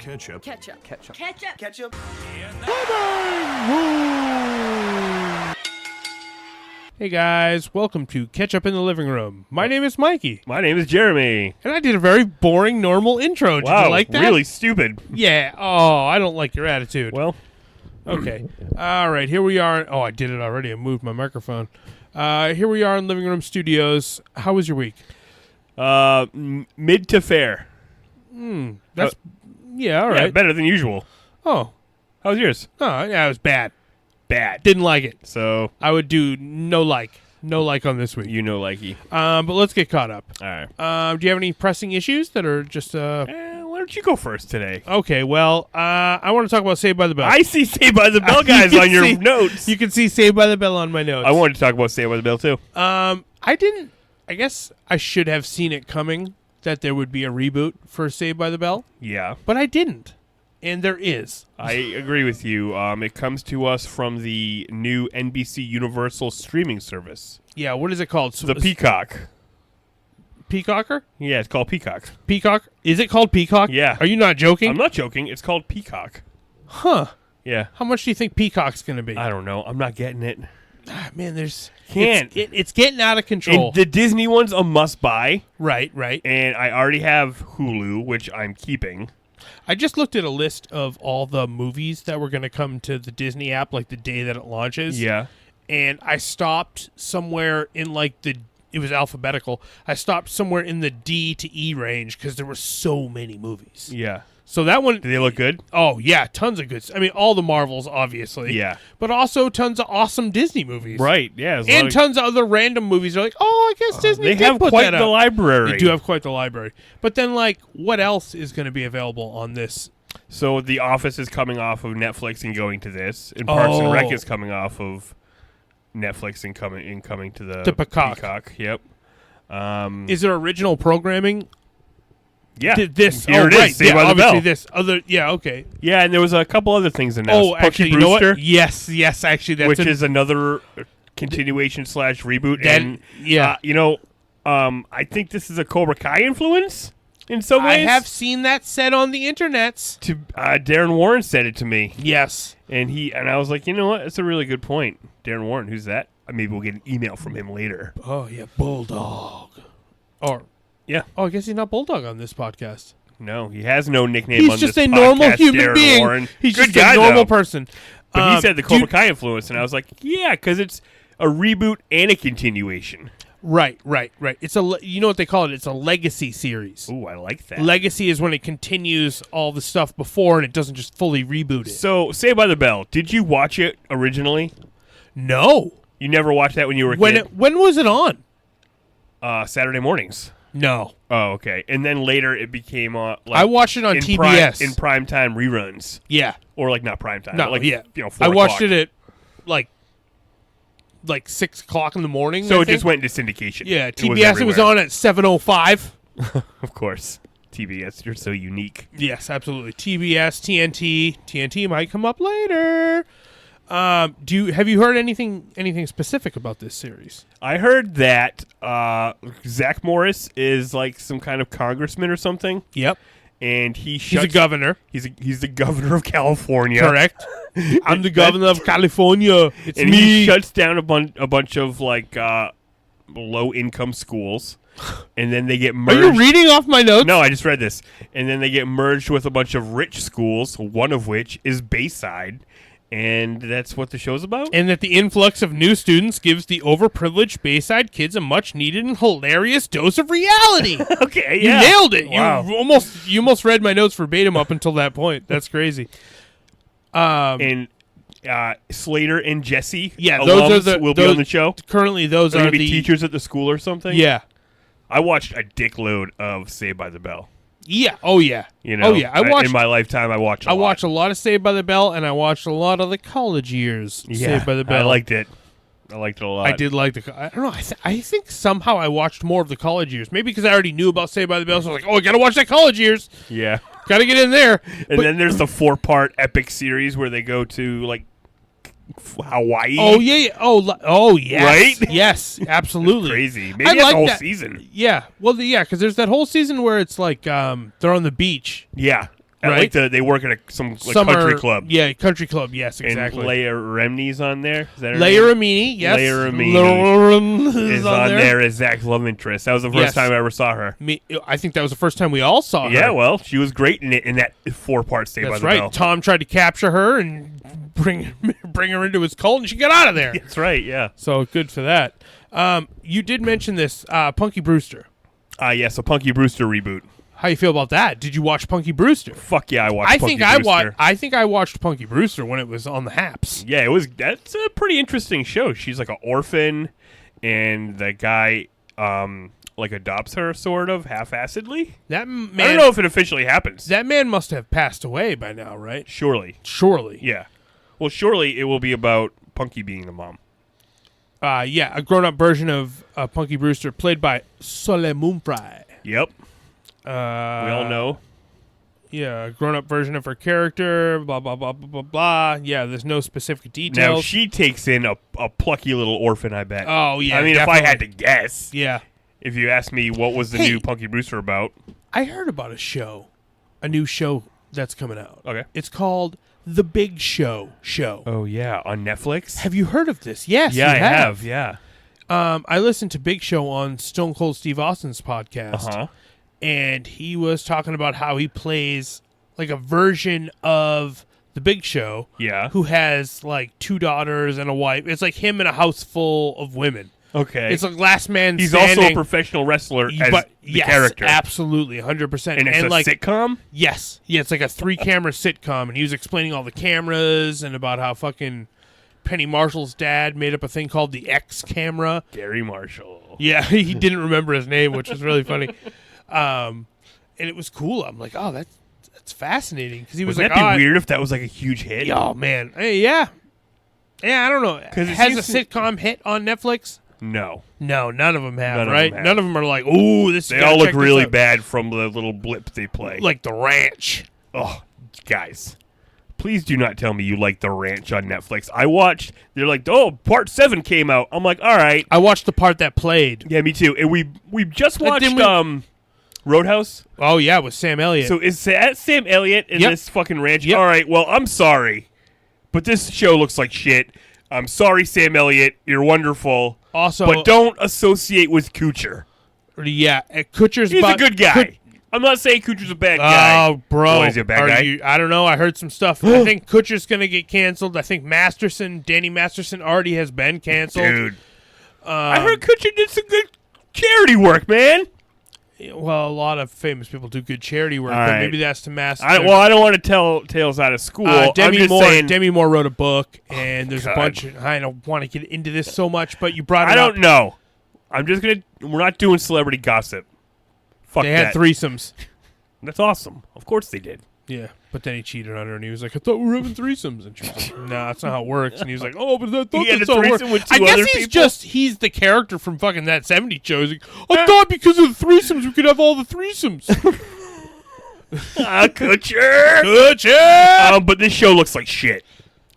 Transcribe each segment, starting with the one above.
Ketchup. Ketchup. Ketchup. Ketchup. Ketchup. Hey guys, welcome to Ketchup in the Living Room. My name is Mikey, My name is Jeremy. and I did a very boring, normal intro. Did Wow, you like that? really stupid. Yeah. Oh, I don't like your attitude. Well, Okay. All right, here we are. Oh, I did it already. I moved my microphone. Here we are in Living Room Studios. How was your week? mid to fair. That's yeah, all Yeah, right. better than usual. Oh, How was yours? oh, yeah, it was bad. Bad. Didn't like it. So, I would do no like on this week. you know likey. But let's get caught up. All right. Do you have any pressing issues that are just Why don't you go first today? Okay, well, I want to talk about Saved by the Bell. I see Saved by the Bell guys You on your can see- notes. You can see Saved by the Bell on my notes. I wanted to talk about Saved by the Bell, too. I didn't. I guess I should have seen it coming that there would be a reboot for Saved by the Bell, Yeah. but I didn't. And there is. I agree with you. It comes to us from the new NBC Universal streaming service. Yeah, what is it called? The Peacock. Peacocker? Yeah, it's called Peacock. Peacock? Is it called Peacock? Yeah. Are you not joking? I'm not joking. It's called Peacock. Huh. Yeah. How much do you think Peacock's going to be? I don't know. I'm not getting it. Man, there's... Can't. It's getting out of control. And the Disney one's a must-buy, Right. and I already have Hulu, which I'm keeping. I just looked at a list of all the movies that were going to come to the Disney app, like the day that it launches. Yeah. And I stopped somewhere in it was alphabetical. I stopped somewhere in the D to E range because there were so many movies. Yeah. So that one, Do they look good? oh yeah, tons of good. I mean, all the Marvels, obviously. Yeah. But also tons of awesome Disney movies. Right, yeah. And tons of other random movies. You're like, oh, I guess Disney They did have put quite that the up. library. They do have quite the library. But then, what else is going to be available on this? So The Office is coming off of Netflix and going to this, and Parks and Rec is coming off of Netflix and coming to the Peacock. Yep. Is there original programming? Yeah. This. Here it right. is. Saved Yeah, by the obviously Bell. this other. Yeah. Okay. Yeah, and there was a couple other things announced. Oh, Punky actually, you know Brewster, what? Yes. Actually, that's which is another continuation / reboot. And yeah. I think this is a Cobra Kai influence in some I ways. have seen that said on the internets. Darren Warren said it to me, Yes. and I was like, you know what? That's a really good point. Darren Warren, who's that? Maybe we'll get an email from him later. Oh yeah, Bulldog. Or Yeah. oh, I guess he's not Bulldog on this podcast. No, he has no nickname He's on just this a normal podcast, human Darren being. Warren. He's Good just guy, a normal though. person. But he said the do Cobra you- Kai influence, and I was like, yeah, because it's a reboot and a continuation. Right. It's you know what they call it? It's a legacy series. Ooh, I like that. Legacy is when it continues all the stuff before and it doesn't just fully reboot it. So, Saved by the Bell, did you watch it originally? No. You never watched that when you were a kid? When was it on? Saturday mornings. No. Oh, okay. And then later it became I watched it on in TBS. in primetime reruns. Yeah. Or not primetime. No, but like, yeah. 4 I watched o'clock. it at like 6 o'clock in the morning. So I it just think. went into syndication. Yeah, TBS. Was It was everywhere. on at 7:05. Of course. TBS, you're so unique. Yes, absolutely. TBS, TNT. TNT might come up later. Have you heard anything specific about this series? I heard that Zach Morris is like some kind of congressman or something, Yep. and he's He's a governor. He's the governor of California. Correct. I'm the governor of California. It's And me. he shuts down a bunch of low income schools, and then they get Are merged. you reading off my notes? No, I just read this. And then they get merged with a bunch of rich schools, one of which is Bayside. And that's what the show's about? And that the influx of new students gives the overprivileged Bayside kids a much-needed and hilarious dose of reality. Okay, You yeah. nailed it. Wow. You almost read my notes verbatim up until that point. That's crazy. And Slater and Jesse Yeah, those are will be on the show. Currently, those They're are going to be the teachers at the school or something? Yeah. I watched a dickload of Saved by the Bell. Yeah. Oh yeah. You know, Oh yeah. in my lifetime, I watched a lot. watched a lot of Saved by the Bell, and I watched a lot of the college years. Saved by the Bell. I liked it. I liked it a lot. I did like I don't know. I think somehow I watched more of the college years. Maybe because I already knew about Saved by the Bell, so I was like, oh, I gotta watch that college years. Yeah. Gotta get in there. And then there's the 4-part epic series where they go to Hawaii. Oh yeah. Oh yes. Right? Yes. Absolutely. Crazy. Maybe I that's like the whole that. season. Yeah. Well, yeah, because there's that whole season where it's like they're on the beach. Yeah. Right. Like they work at some Summer, country club. Yeah, country club. Yes, exactly. And Leia Remini's on there. Is that her Leia name? Remini, yes. Leia Remini is on there as Zach's love interest. That was the first time I ever saw her. I think that was the first time we all saw her. Yeah, well, she was great in that 4-part Saved by the Bell. That's right. Tom tried to capture her and bring her into his cult, and she got out of there. That's right, yeah. So good for that. You did mention this, Punky Brewster. Yes, a Punky Brewster reboot. How you feel about that? Did you watch Punky Brewster? Fuck yeah, I watched Punky Brewster. I think I watched Punky Brewster when it was on the Haps. Yeah, that's a pretty interesting show. She's like an orphan, and the guy like adopts her sort of half-assedly. That man, I don't know if it officially happens. That man must have passed away by now, right? Surely. Yeah. Well, surely it will be about Punky being the mom. Yeah, a grown-up version of Punky Brewster played by Soleil Moonfry. Yep. We all know. Yeah, a grown-up version of her character, blah, blah, blah, blah, blah, blah. Yeah, there's no specific details. Now, she takes in a plucky little orphan, I bet. Oh, yeah, I mean, definitely. if I had to guess. Yeah. If you asked me what was the new Punky Brewster about. I heard about a new show that's coming out. Okay. It's called The Big Show. Oh, yeah, on Netflix? Have you heard of this? Yes, yeah, you I have, yeah. I listened to Big Show on Stone Cold Steve Austin's podcast. Uh-huh. And he was talking about how he plays like a version of The Big Show. Yeah. Who has like 2 daughters and a wife. It's like him in a house full of women. Okay. It's like Last Man He's Standing. also a professional wrestler as the character. Absolutely, 100%. And it's a like, sitcom? Yes. Yeah, it's like a 3-camera sitcom. And he was explaining all the cameras and about how fucking Penny Marshall's dad made up a thing called the X camera. Gary Marshall. Yeah, he didn't remember his name, which was really funny. And it was cool. I'm like, oh, that's fascinating. Because he was Wouldn't like, that be weird if that was like a huge hit? Oh, man. Hey, yeah. Yeah, I don't know. Has a sitcom hit on Netflix? No. No, none of them have, None right? of them have. None of them are like, ooh, this. They all look really bad from the little blip they play. Like The Ranch. Oh, guys. Please do not tell me you like The Ranch on Netflix. I watched, they're like, oh, part 7 came out. I'm like, all right. I watched the part that played. Yeah, me too. And we just watched Roadhouse. Oh, yeah, with Sam Elliott. So is that Sam Elliott in this fucking ranch? Yep. All right, well, I'm sorry. But this show looks like shit. I'm sorry, Sam Elliott. You're wonderful. Also, but don't associate with Kuchar. Yeah, Kuchar's He's a good guy. I'm not saying Kuchar's a bad guy. Oh, bro. Is he a bad guy? I don't know. I heard some stuff. I think Kuchar's going to get canceled. I think Danny Masterson already has been canceled. Dude. I heard Kuchar did some good charity work, man. Well, a lot of famous people do good charity work, All but right. maybe that's to Masterson. I don't want to tell tales out of school. Demi Moore wrote a book, and there's God. a bunch of... I don't want to get into this so much, but you brought it I up. don't know. I'm just going to... We're not doing celebrity gossip. Fuck They that. had threesomes. That's awesome. Of course they did. Yeah, but then he cheated on her, and he was like, "I thought we were having threesomes," and she was like, "No, that's not how it works." And he was like, "Oh, but I thought He had that's a how it works." threesome with I two guess other he's people? he's the character from fucking that '70s show. He's like, I thought because of the threesomes we could have all the threesomes. Kuchar! But this show looks like shit.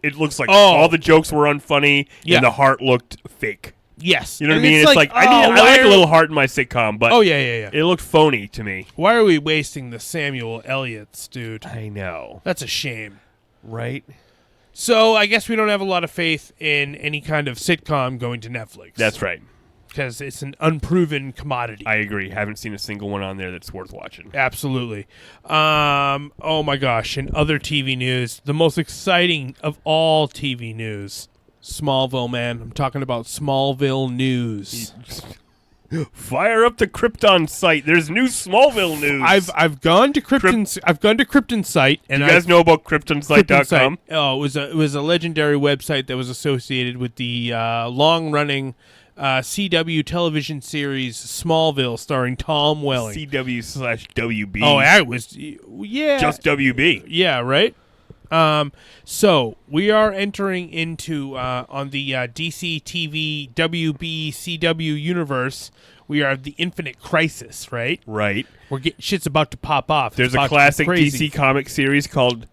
It looks like all the jokes were unfunny, and the heart looked fake. Yes, You know what I And mean? It's like I like a little heart in my sitcom, but yeah. it looked phony to me. Why are we wasting the Samuel Elliott's, dude? I know. That's a shame. Right? So I guess we don't have a lot of faith in any kind of sitcom going to Netflix. That's right. Because it's an unproven commodity. I agree. Haven't seen a single one on there that's worth watching. Absolutely. Oh my gosh. In other TV news, the most exciting of all TV news, Smallville, man. I'm talking about Smallville news. Fire up the Krypton site. There's new Smallville news. I've gone to Krypton site, and you guys know about KryptonSite.com? Oh, it was a legendary website that was associated with the long-running CW television series Smallville, starring Tom Welling. CW/WB. Oh, it was just WB. Yeah, right. So we are entering into on the DC TV WB CW universe. We are the Infinite Crisis, right? Right. We're getting shit's about to pop off. There's a classic DC comic series called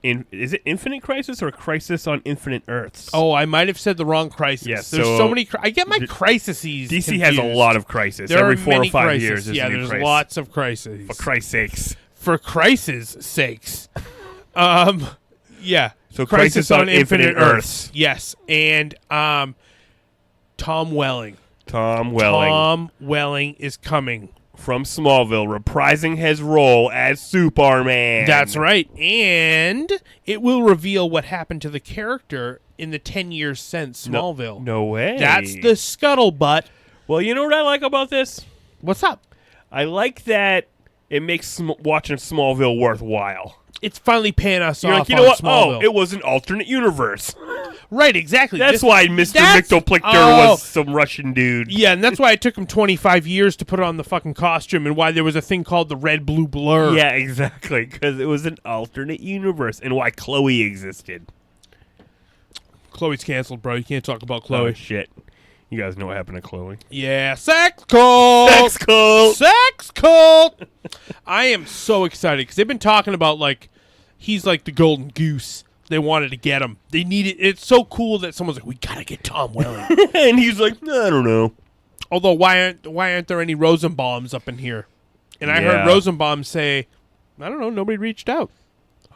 is it Infinite Crisis or Crisis on Infinite Earths? Oh, I might have said the wrong crisis. Yes, there's so many. I get my crises. DC has a lot of crises. There Every are 4 or many 5 crises. years, there's a new there's crisis. lots of crises. For Christ's sakes. for Crisis' sakes. Yeah. So Crisis on Infinite Earths. Yes. And Tom Welling. Tom Welling. Tom Welling is coming. From Smallville, reprising his role as Superman. That's right. And it will reveal what happened to the character in the 10 years since Smallville. No way. That's the scuttlebutt. Well, you know what I like about this? What's up? I like that it makes watching Smallville worthwhile. It's finally paying us You're off like, you know on what? Smallville. Oh, it was an alternate universe. Right, exactly. That's why Mr. Mictoplictor was some Russian dude. Yeah, and that's why it took him 25 years to put on the fucking costume and why there was a thing called the red, blue blur. Yeah, exactly, because it was an alternate universe and why Chloe existed. Chloe's canceled, bro. You can't talk about Chloe. Oh, shit. You guys know what happened to Chloe. Yeah, sex cult! Sex cult! Sex cult! I am so excited because they've been talking about, like, he's like the golden goose. They wanted to get him. They needed. It's so cool that someone's like, we gotta get Tom Welling. And he's like, I don't know. Although, why aren't there any Rosenbaums up in here? And I heard Rosenbaum say, I don't know, nobody reached out.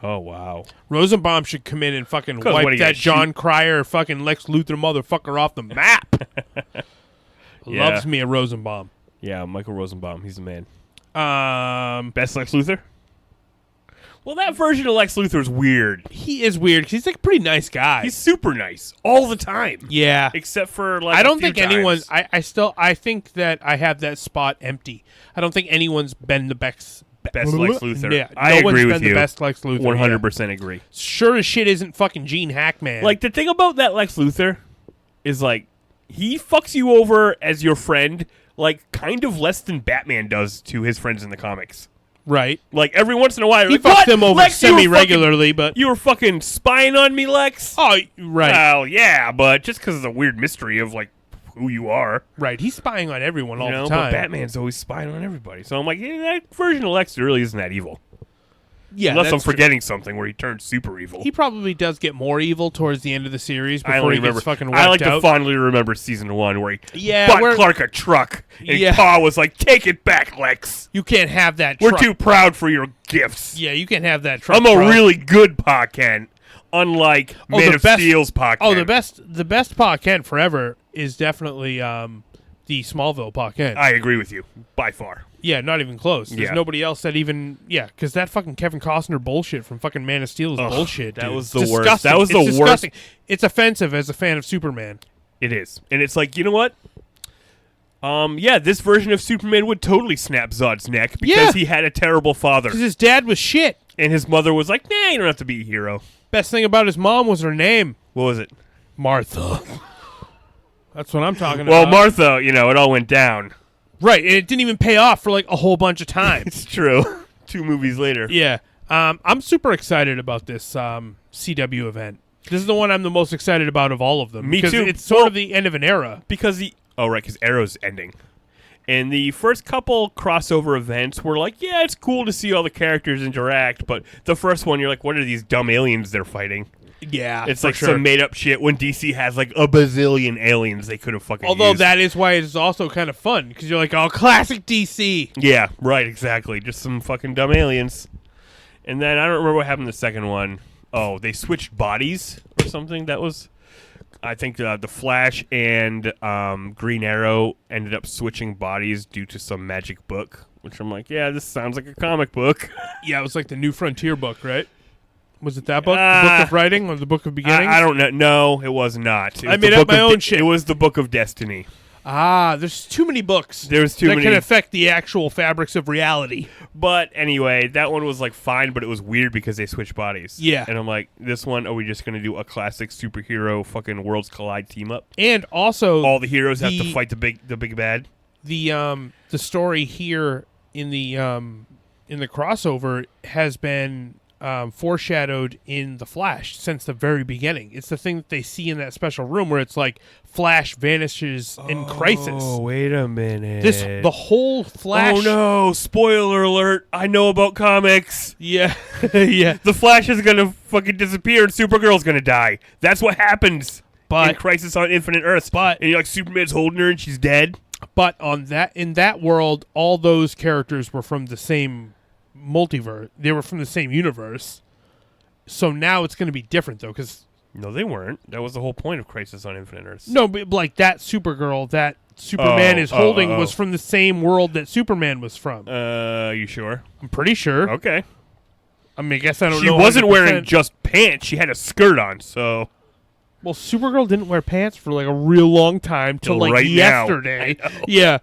Oh, wow. Rosenbaum should come in and fucking wipe that John Cryer fucking Lex Luthor motherfucker off the map. Loves me a Rosenbaum. Yeah, Michael Rosenbaum. He's the man. Best Lex Luthor? Well, that version of Lex Luthor is weird. He is weird because he's like a pretty nice guy. He's super nice all the time. Yeah. Except for, like, I don't think times. anyone... I think that I have that spot empty. I don't think anyone's been the best Lex Luthor. Yeah, I agree with you. The best Lex Luthor. 100% agree. Sure as shit isn't fucking Gene Hackman. Like, the thing about that Lex Luthor is, like, he fucks you over as your friend, like, kind of less than Batman does to his friends in the comics. Right. Like, every once in a while, you're he like, fucks them over Lex, semi-regularly, but... You were fucking spying on me, Lex? Oh, right. Well, yeah, but just because of the weird mystery of, like, who you are. Right, he's spying on everyone all the time. But Batman's always spying on everybody. So I'm like, that version of Lex really isn't that evil. Yeah, unless I'm forgetting something where he turns super evil. He probably does get more evil towards the end of the series before he gets fucking wiped out. I like to fondly remember season 1 where he bought Clark a truck and Pa was like, take it back, Lex. You can't have that truck. We're too proud for your gifts. Yeah, you can't have that truck. I'm a really good Pa Kent, unlike Man of Steel's Pa Kent. Oh, the best Pa Kent forever is definitely the Smallville Pa Kent. I agree with you, by far. Yeah, not even close. There's nobody else that even... Yeah, because that fucking Kevin Costner bullshit from fucking Man of Steel is bullshit, dude. That was the worst. That was the worst. It's offensive as a fan of Superman. It is. And it's like, you know what? This version of Superman would totally snap Zod's neck because he had a terrible father. Because his dad was shit. And his mother was like, nah, you don't have to be a hero. Best thing about his mom was her name. What was it? Martha. That's what I'm talking about. Well, Martha, it all went down. Right, and it didn't even pay off for like a whole bunch of time. It's true. 2 movies later. Yeah. I'm super excited about this CW event. This is the one I'm the most excited about of all of them. Me too. It's sort of the end of an era. Because because Arrow's ending. And the first couple crossover events were like, yeah, it's cool to see all the characters interact, but the first one, you're like, what are these dumb aliens they're fighting? Yeah, it's like some made-up shit when DC has like a bazillion aliens they could have fucking used. That is why it's also kind of fun, because you're like, oh, classic DC. Yeah, right, exactly. Just some fucking dumb aliens. And then I don't remember what happened in the second one. Oh, they switched bodies or something. That was... I think the Flash and Green Arrow ended up switching bodies due to some magic book, which I'm like, yeah, this sounds like a comic book. Yeah, it was like the New Frontier book, right? Was it that book? The Book of Writing or the Book of Beginnings? I don't know. No, it was not. I made up my own shit. It was the Book of Destiny. There's too many books. There's too many. That can affect the actual fabrics of reality. But anyway, that one was like fine, but it was weird because they switched bodies. Yeah. And I'm like, this one, are we just going to do a classic superhero fucking Worlds Collide team up? And also... all the heroes have to fight the big bad? The story here in the crossover has been... foreshadowed in The Flash since the very beginning. It's the thing that they see in that special room where it's like Flash vanishes in Crisis. Oh, wait a minute. The whole Flash... Oh, no. Spoiler alert. I know about comics. Yeah. Yeah. The Flash is going to fucking disappear and Supergirl's going to die. That's what happens in Crisis on Infinite Earths. And you're like, Superman's holding her and she's dead. But in that world, all those characters were from the same multiverse. They were from the same universe. So now it's going to be different, though, because... No, they weren't. That was the whole point of Crisis on Infinite Earths. No, but like that Supergirl that Superman is holding was from the same world that Superman was from. You sure? I'm pretty sure. Okay. I mean, I guess I don't She know. wasn't 100%. wearing just pants. She had a skirt on, so... Well, Supergirl didn't wear pants for like a real long time till like right yesterday. Yeah.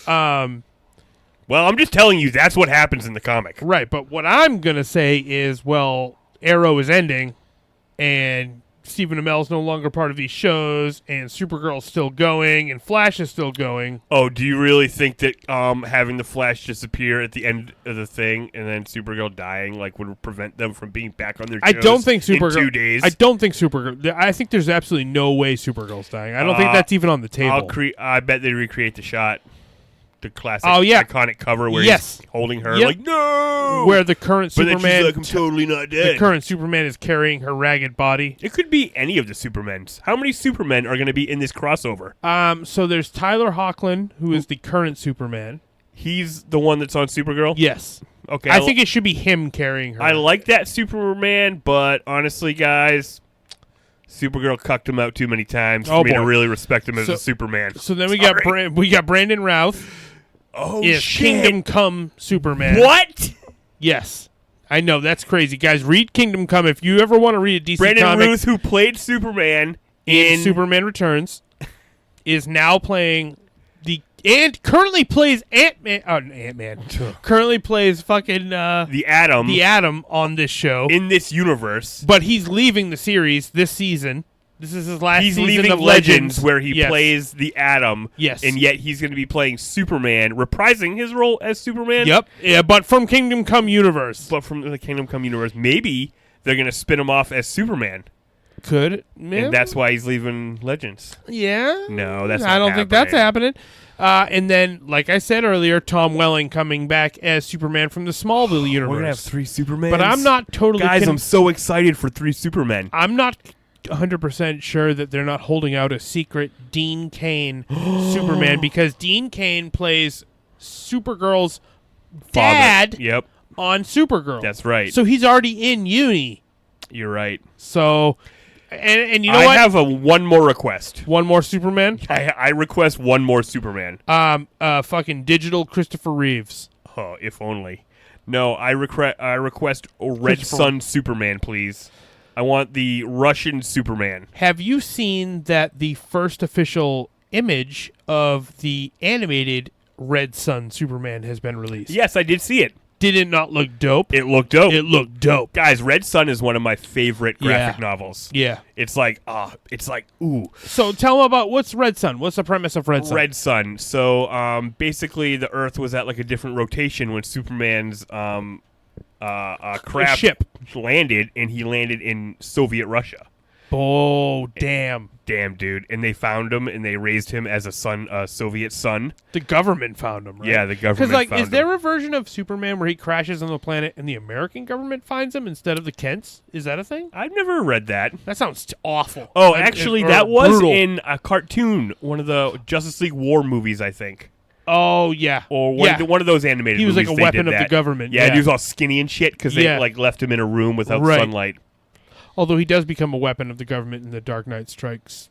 Well, I'm just telling you, that's what happens in the comic. Right, but what I'm going to say is, well, Arrow is ending, and Stephen Amell's no longer part of these shows, and Supergirl's still going, and Flash is still going. Oh, do you really think that having the Flash disappear at the end of the thing and then Supergirl dying would prevent them from being back on their shows I don't think Supergirl... in 2 days? I don't think Supergirl... I think there's absolutely no way Supergirl's dying. I don't think that's even on the table. I bet they recreate the shot. The classic, iconic cover where he's holding her, no! Where the current but Superman... then she's like, I'm totally not dead. The current Superman is carrying her ragged body. It could be any of the Supermens. How many Supermen are going to be in this crossover? So there's Tyler Hoechlin, who is the current Superman. He's the one that's on Supergirl? Yes. Okay. I think it should be him carrying her. I like that Superman, but honestly, guys... Supergirl cucked him out too many times for me to really respect him as a Superman. So then we got Brandon Routh. Oh, is shit. Kingdom Come Superman. What? Yes. I know, that's crazy. Guys, read Kingdom Come. If you ever want to read a DC Brandon comic... Routh, who played Superman in Superman Returns, is now playing and currently plays Ant-Man. Currently plays fucking... the Atom. The Atom on this show. In this universe. But he's leaving the series this season. This is his last season leaving of Legends where he plays the Atom. Yes. And yet he's going to be playing Superman, reprising his role as Superman. Yep. Yeah, but from Kingdom Come universe. But from the Kingdom Come universe. Maybe they're going to spin him off as Superman. Could. And that's why he's leaving Legends. Yeah. No, that's not I don't think that's happening. And then, like I said earlier, Tom Welling coming back as Superman from the Smallville universe. We're going to have 3 Supermans. But I'm not totally... Guys, I'm so excited for 3 Supermen. I'm not 100% sure that they're not holding out a secret Dean Cain Superman, because Dean Cain plays Supergirl's dad on Supergirl. That's right. So he's already in uni. You're right. So... And you know what? I have one more request. One more Superman? I request one more Superman. Fucking digital Christopher Reeves. Oh, if only. No, I request a Red Sun Superman, please. I want the Russian Superman. Have you seen that the first official image of the animated Red Sun Superman has been released? Yes, I did see it. Did it not look dope? It looked dope. It looked dope. Guys, Red Sun is one of my favorite graphic novels. Yeah. It's like, ooh. So tell them about what's Red Sun? What's the premise of Red Sun? Red Sun. So basically the Earth was at a different rotation when Superman's craft ship landed, and he landed in Soviet Russia. Oh, damn. Damn, dude. And they found him, and they raised him as a Soviet son. The government found him, right? Yeah, the government found him. Because, is there a version of Superman where he crashes on the planet and the American government finds him instead of the Kents? Is that a thing? I've never read that. That sounds awful. Oh, actually, that was brutal. in a cartoon, one of the Justice League War movies, I think. Oh, yeah. Or one of those animated movies. He was like a weapon of the government. Yeah, he was all skinny and shit because they left him in a room without sunlight. Although he does become a weapon of the government in the Dark Knight Strikes.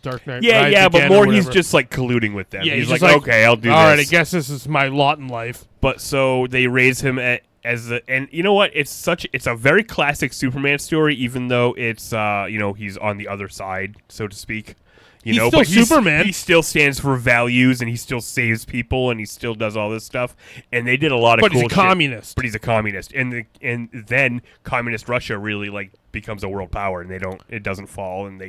Dark Knight Rises but more he's just colluding with them. Yeah, he's like, okay, I'll do this. All right, I guess this is my lot in life. But so they raise him and you know what? It's a very classic Superman story, even though it's he's on the other side, so to speak. He's still Superman. He still stands for values, and he still saves people, and he still does all this stuff. And they did a lot of cool shit. But he's a communist. But he's a communist, and then communist Russia really becomes a world power, and it doesn't fall, and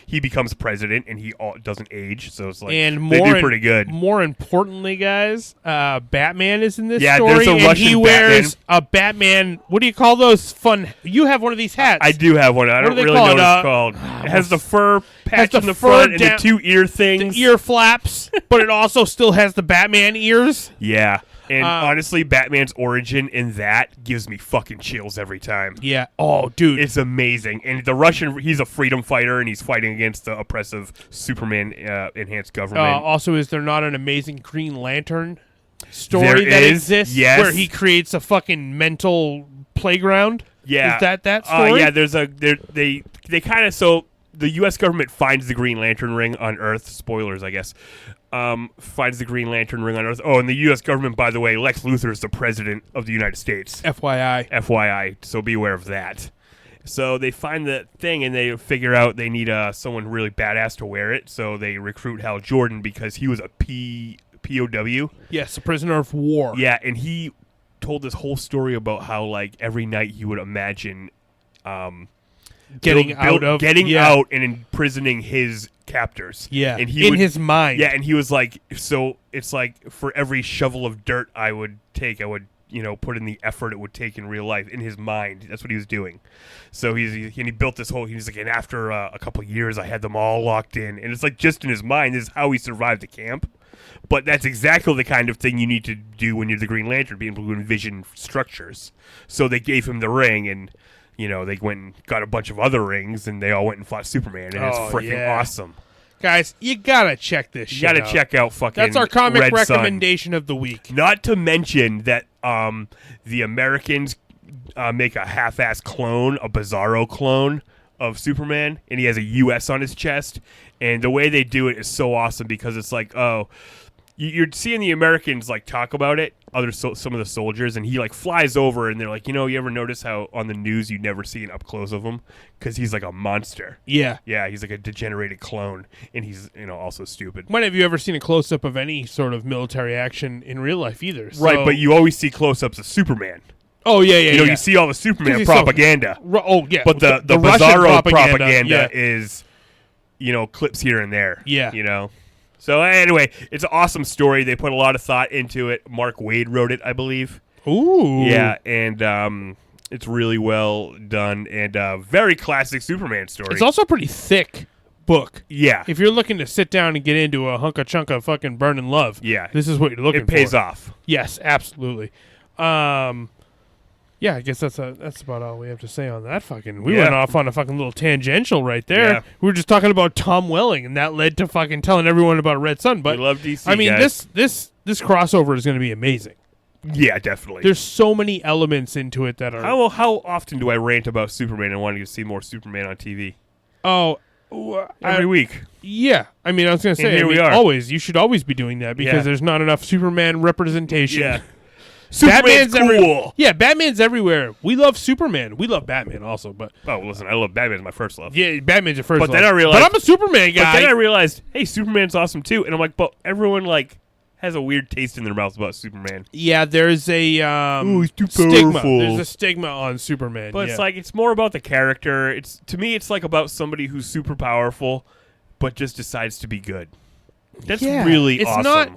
he becomes president, and he doesn't age, so it's they do pretty good. More importantly, guys, Batman is in this story, there's a Russian he wears a Batman. What do you call those fun? You have one of these hats. I do have one. I don't really know what it's called. It has the fur patch in the front and the 2 ear things, the ear flaps, but it also still has the Batman ears. Yeah. And honestly, Batman's origin in that gives me fucking chills every time. Yeah. Oh, dude. It's amazing. And the Russian, he's a freedom fighter, and he's fighting against the oppressive Superman enhanced government. Also, is there not an amazing Green Lantern story There that is, exists yes. where he creates a fucking mental playground? Yeah. Is that story? Yeah, they kind of, so the U.S. government finds the Green Lantern ring on Earth. Spoilers, I guess. Finds the Green Lantern ring on Earth. Oh, and the U.S. government, by the way, Lex Luthor is the president of the United States. FYI. FYI, so be aware of that. So they find the thing, and they figure out they need someone really badass to wear it. So they recruit Hal Jordan because he was a POW. Yes, a prisoner of war. Yeah, and he told this whole story about how, like, every night he would imagine Getting out and imprisoning his captors. Yeah, and he in his mind. Yeah, and he was like, so it's like for every shovel of dirt I would take, I would, put in the effort it would take in real life in his mind. That's what he was doing. So he built this whole. He's like, and after a couple of years, I had them all locked in, and it's like just in his mind. This is how he survived the camp. But that's exactly the kind of thing you need to do when you're the Green Lantern, being able to envision structures. So they gave him the ring, and they went and got a bunch of other rings, and they all went and fought Superman, and it's freaking awesome. Guys, you gotta check this shit out. You gotta check out fucking That's our comic Red recommendation of the week. Not to mention that the Americans make a half-ass clone, a Bizarro clone of Superman, and he has a U.S. on his chest. And the way they do it is so awesome because it's like, you're seeing the Americans like talk about it, some of the soldiers, and he like flies over, and they're like, you ever notice how on the news you never see an up close of him because he's like a monster. Yeah, he's like a degenerated clone, and he's also stupid. When have you ever seen a close up of any sort of military action in real life either? So... Right, but you always see close ups of Superman. Oh yeah. You see all the Superman propaganda. But the Bizarro propaganda is, clips here and there. Yeah. So anyway, it's an awesome story. They put a lot of thought into it. Mark Waid wrote it, I believe. Ooh. Yeah, and it's really well done and very classic Superman story. It's also a pretty thick book. Yeah. If you're looking to sit down and get into a hunk of chunk of fucking burning love, this is what you're looking for. It pays off. Yes, absolutely. Yeah, I guess that's about all we have to say on that fucking. We went off on a fucking little tangential right there. Yeah. We were just talking about Tom Welling, and that led to fucking telling everyone about Red Sun. But we love DC. I mean, guys. this crossover is going to be amazing. Yeah, definitely. There's so many elements into it that are. How often do I rant about Superman and wanting to see more Superman on TV? Oh, every week. Yeah, I mean, I was going to say, we are. Always. You should always be doing that because there's not enough Superman representation. Yeah. Superman's cool. Batman's everywhere. We love Superman. We love Batman also, but listen, I love Batman. It's my first love. Yeah, Batman's your first love. Then I realized, but I'm a Superman guy. But then I realized, hey, Superman's awesome too, and I'm like, but everyone like has a weird taste in their mouth about Superman. Yeah, there's a he's too stigma. powerful. There's a stigma on Superman. But it's more about the character. To me, it's like about somebody who's super powerful, but just decides to be good. That's really awesome.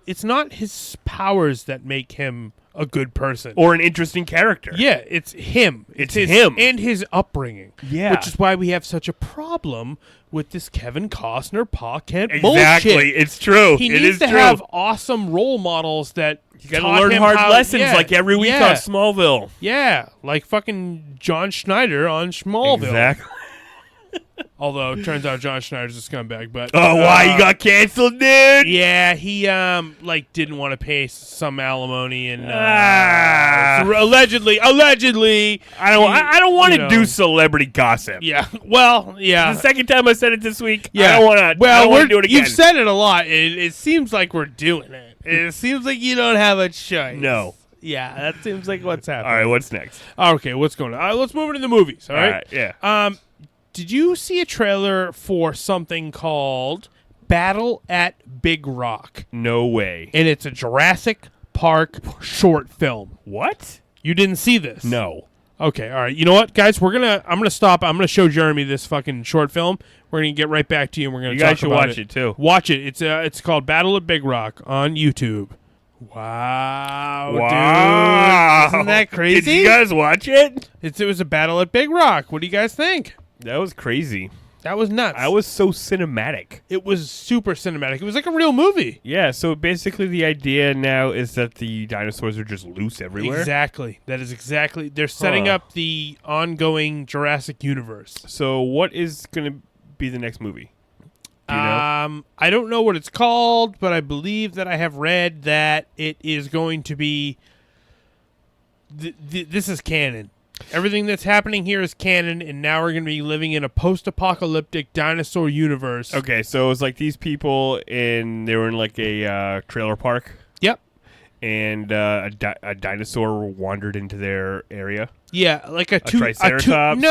It's not his powers that make him a good person or an interesting character. Yeah, it's him. It's him and his upbringing. Yeah, which is why we have such a problem with this Kevin Costner, Pa Kent bullshit. Exactly, it's true. He needs to have awesome role models that you got to learn hard lessons like every week on Smallville. Yeah, like fucking John Schneider on Smallville. Exactly. Although it turns out John Schneider's a scumbag, but why you got canceled, dude? Yeah, he didn't want to pay some alimony and allegedly. I don't want to do celebrity gossip. Yeah, well, yeah. The second time I said it this week. Yeah, I don't want to. Well, we're do it again. You've said it a lot. It seems like we're doing it. It seems like you don't have a choice. No. Yeah, that seems like what's happening. All right, what's next? Okay, what's going on? Let's move into the movies. All right. Yeah. Did you see a trailer for something called Battle at Big Rock? No way. And it's a Jurassic Park short film. What? You didn't see this? No. Okay, all right. You know what, guys? I'm gonna stop. I'm gonna show Jeremy this fucking short film. We're gonna get right back to you, and we're gonna. You guys should watch it too. Watch it. It's called Battle at Big Rock on YouTube. Wow, dude. Isn't that crazy? Did you guys watch it? It was a Battle at Big Rock. What do you guys think? That was crazy. That was nuts. I was so cinematic. It was super cinematic. It was like a real movie. Yeah, so basically the idea now is that the dinosaurs are just loose everywhere. Exactly. That is exactly. They're setting up the ongoing Jurassic universe. So what is going to be the next movie? Do you know? I don't know what it's called, but I believe that I have read that it is going to be. This is canon. Everything that's happening here is canon, and now we're going to be living in a post-apocalyptic dinosaur universe. Okay, so it was like these people they were in like a trailer park. Yep. And a dinosaur wandered into their area. Yeah, like a triceratops. A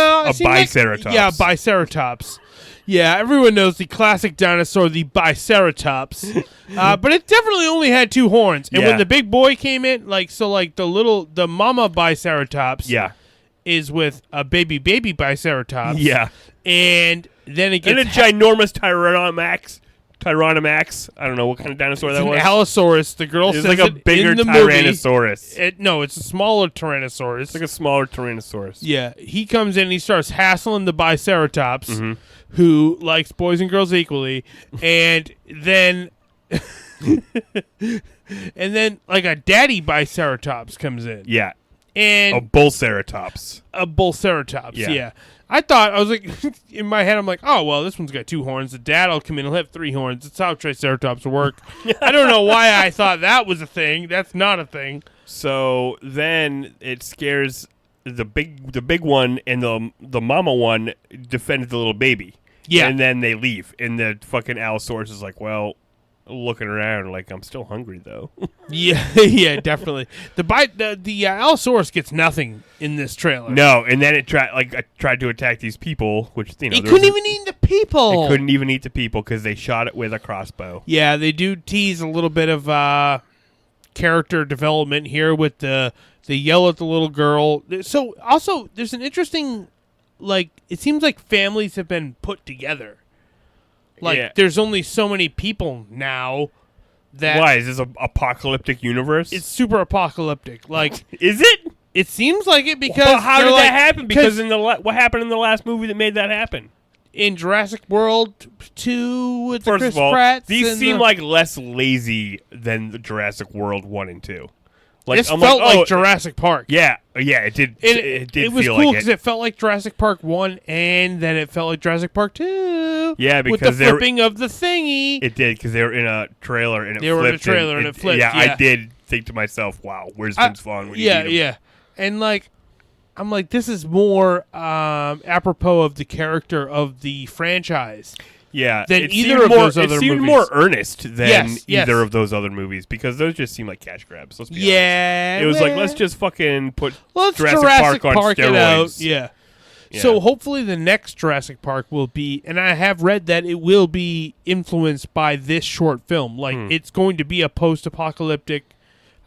biceratops. Biceratops. Yeah, everyone knows the classic dinosaur, the Biceratops. But it definitely only had 2 horns. And when the big boy came in, the mama Biceratops is with a baby Biceratops. Yeah. And then it gets... And a ginormous Tyrannomax. I don't know what kind of dinosaur that was. An Allosaurus. The girl says like a bigger in the Tyrannosaurus. Movie. No, it's a smaller Tyrannosaurus. It's like a smaller Tyrannosaurus. Yeah. He comes in and he starts hassling the Biceratops, who likes boys and girls equally. And then... and then, like, a daddy Biceratops comes in. Yeah. And a Bullceratops. Yeah. I was like, in my head, I'm like, oh, well, this one's got 2 horns. The dad will come in, he'll have 3 horns. That's how Triceratops work. I don't know why I thought that was a thing. That's not a thing. So then it scares the big one, and the mama one defended the little baby. Yeah. And then they leave. And the fucking Allosaurus is like, well, looking around like, I'm still hungry though. yeah, definitely. The Allosaurus gets nothing in this trailer. No, and then it tried to attack these people, which it couldn't even eat the people. It couldn't even eat the people because they shot it with a crossbow. Yeah, they do tease a little bit of character development here with they yell at the little girl. So also, there's an interesting, it seems like families have been put together. There's only so many people now that... Why? Is this an apocalyptic universe? It's super apocalyptic. Is it? It seems like it because... Well, how did that happen? Because what happened in the last movie that made that happen? In Jurassic World 2 with the Chris First of all, Pratts these seem like less lazy than the Jurassic World 1 and 2. This felt like Jurassic Park. Yeah, it did. It did. It was feel cool because it felt like Jurassic Park 1, and then it felt like Jurassic Park 2. Yeah, because with the flipping of the thingy. It did because they were in a trailer and it flipped. They were in a trailer and it flipped. Yeah, I did think to myself, "Wow, where's Vince Vaughn when you need him?" Yeah, and I'm like, this is more apropos of the character of the franchise. Yeah, than either of those other movies. It seemed more earnest than yes. either of those other movies because those just seem like cash grabs. Let's be honest. Yeah, it was like let's just fucking put Jurassic Park on steroids. Yeah. So hopefully the next Jurassic Park will be, and I have read that it will be influenced by this short film. It's going to be a post-apocalyptic.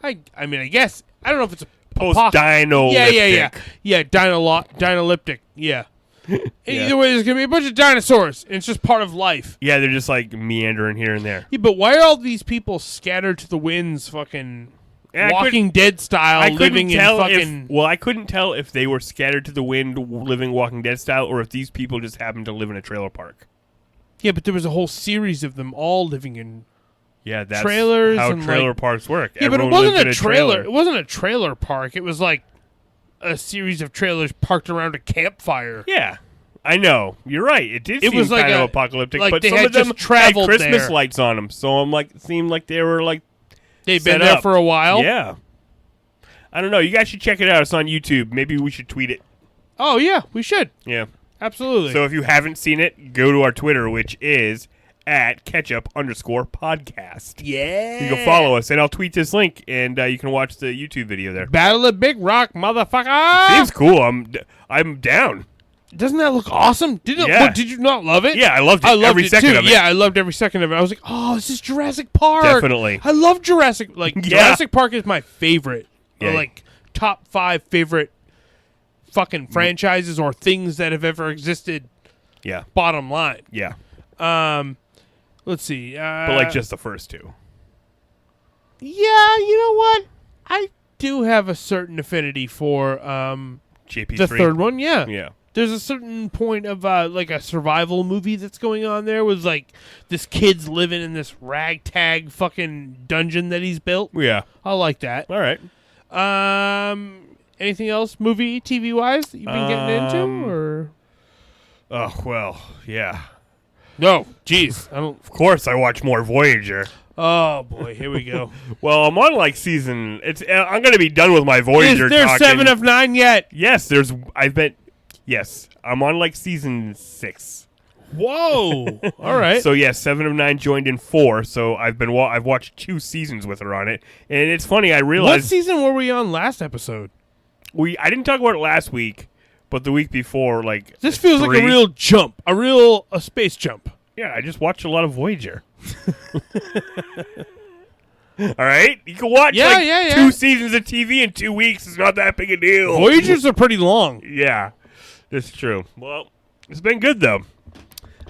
I mean, I guess I don't know if it's a post-dinolyptic. Yeah, dinolyptic. Yeah. Either way, there's going to be a bunch of dinosaurs, and it's just part of life. Yeah, they're just meandering here and there. Yeah, but why are all these people scattered to the winds, fucking Walking Dead style, living in fucking... I couldn't tell if they were scattered to the wind, living Walking Dead style, or if these people just happened to live in a trailer park. Yeah, but there was a whole series of them all living in that's trailers how and trailer parks work. Yeah, Everyone but it wasn't lived a trailer. It wasn't a trailer park. It was like a series of trailers parked around a campfire. Yeah, I know. You're right. It did seem was like kind of apocalyptic, like but they some had of them just traveled had Christmas there. lights on them, so it seemed like they were they've been there for a while. Yeah. I don't know. You guys should check it out. It's on YouTube. Maybe we should tweet it. Oh, yeah. We should. Yeah. Absolutely. So if you haven't seen it, go to our Twitter, which is at Ketchup_podcast. Yeah. You can follow us, and I'll tweet this link, and you can watch the YouTube video there. Battle of Big Rock, motherfucker. Seems cool. I'm down. Doesn't that look awesome? Did you not love it? Yeah, I loved it. Every second of it. Yeah, I loved every second of it. I was like, oh, this is Jurassic Park. Definitely. I love Jurassic. Jurassic Park is my favorite. Yeah. Or top 5 favorite fucking franchises or things that have ever existed. Yeah. Bottom line. Yeah. Let's see. But just the first 2. Yeah, you know what? I do have a certain affinity for JP3. the third one. Yeah. Yeah. There's a certain point of a survival movie that's going on there with this kid's living in this ragtag fucking dungeon that he's built. Yeah. I like that. All right. Anything else movie TV wise that you've been getting into or? Oh well, yeah. No, jeez, I don't. Of course, I watch more Voyager. Oh boy, here we go. Well, I'm on like season. I'm gonna be done with my Voyager. Is there talking. 7 of 9 yet? Yes, yes, I'm on like season 6. Whoa! All right. So yeah, 7 of 9 joined in 4. So I've watched 2 seasons with her on it, and it's funny. I What realized season were we on last episode? I didn't talk about it last week, but the week before, like This feels 3. like a real jump, a space jump. Yeah, I just watched a lot of Voyager. All right, you can watch 2 seasons of TV in 2 weeks. It's not that big a deal. Voyagers are pretty long. Yeah, that's true. Well, it's been good though.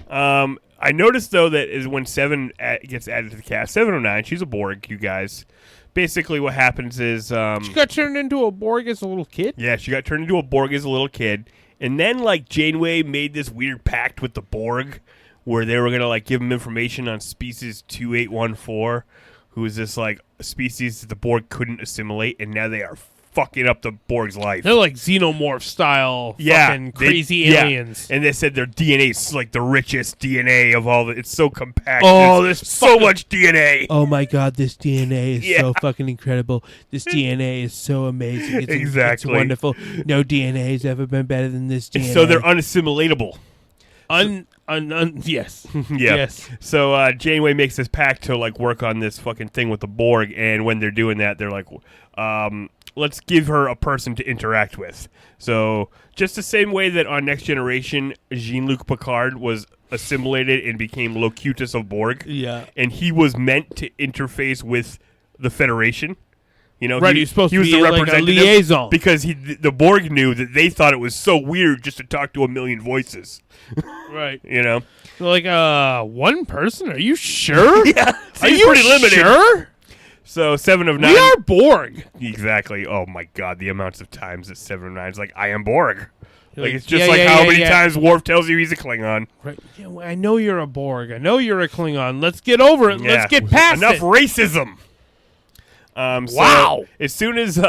I noticed though that is when 7 gets added to the cast, 709. She's a Borg, you guys. Basically, what happens is She got turned into a Borg as a little kid. yeah, she got turned into a Borg as a little kid, and then like Janeway made this weird pact with the Borg, where they were gonna like give them information on species 2814, who is this like species that the Borg couldn't assimilate, and now they are fucking up the Borg's life. They're like xenomorph style, fucking crazy aliens. And they said their DNA is like the richest DNA of all. It's so compact. Oh, there's this so much DNA. Oh my god, this DNA is Yeah. so fucking incredible. This DNA is so amazing. It's Exactly. It's wonderful. No DNA has ever been better than this DNA. So they're unassimilatable. Yes. Yeah. Yes. So Janeway makes this pact to like work on this fucking thing with the Borg, and when they're doing that, they're like, let's give her a person to interact with. So just the same way that on Next Generation, Jean-Luc Picard was assimilated and became Locutus of Borg. Yeah. And he was meant to interface with the Federation. You know, Right, he was supposed to was be the like a representative liaison. because the Borg knew that they thought it was so weird just to talk to a million voices. Right. You know, They're like, one person? Are you sure? yeah, Are seems you pretty limited. sure? So 7 of 9. We are Borg. Exactly. Oh my god, the amounts of times that 7 of 9 is like, I am Borg. You're Like it's just yeah, how many yeah. times Worf tells you he's a Klingon. Right. Yeah, well, I know you're a Borg. I know you're a Klingon. Let's get over it. Yeah. Let's get past Enough it. racism. Wow. So as soon as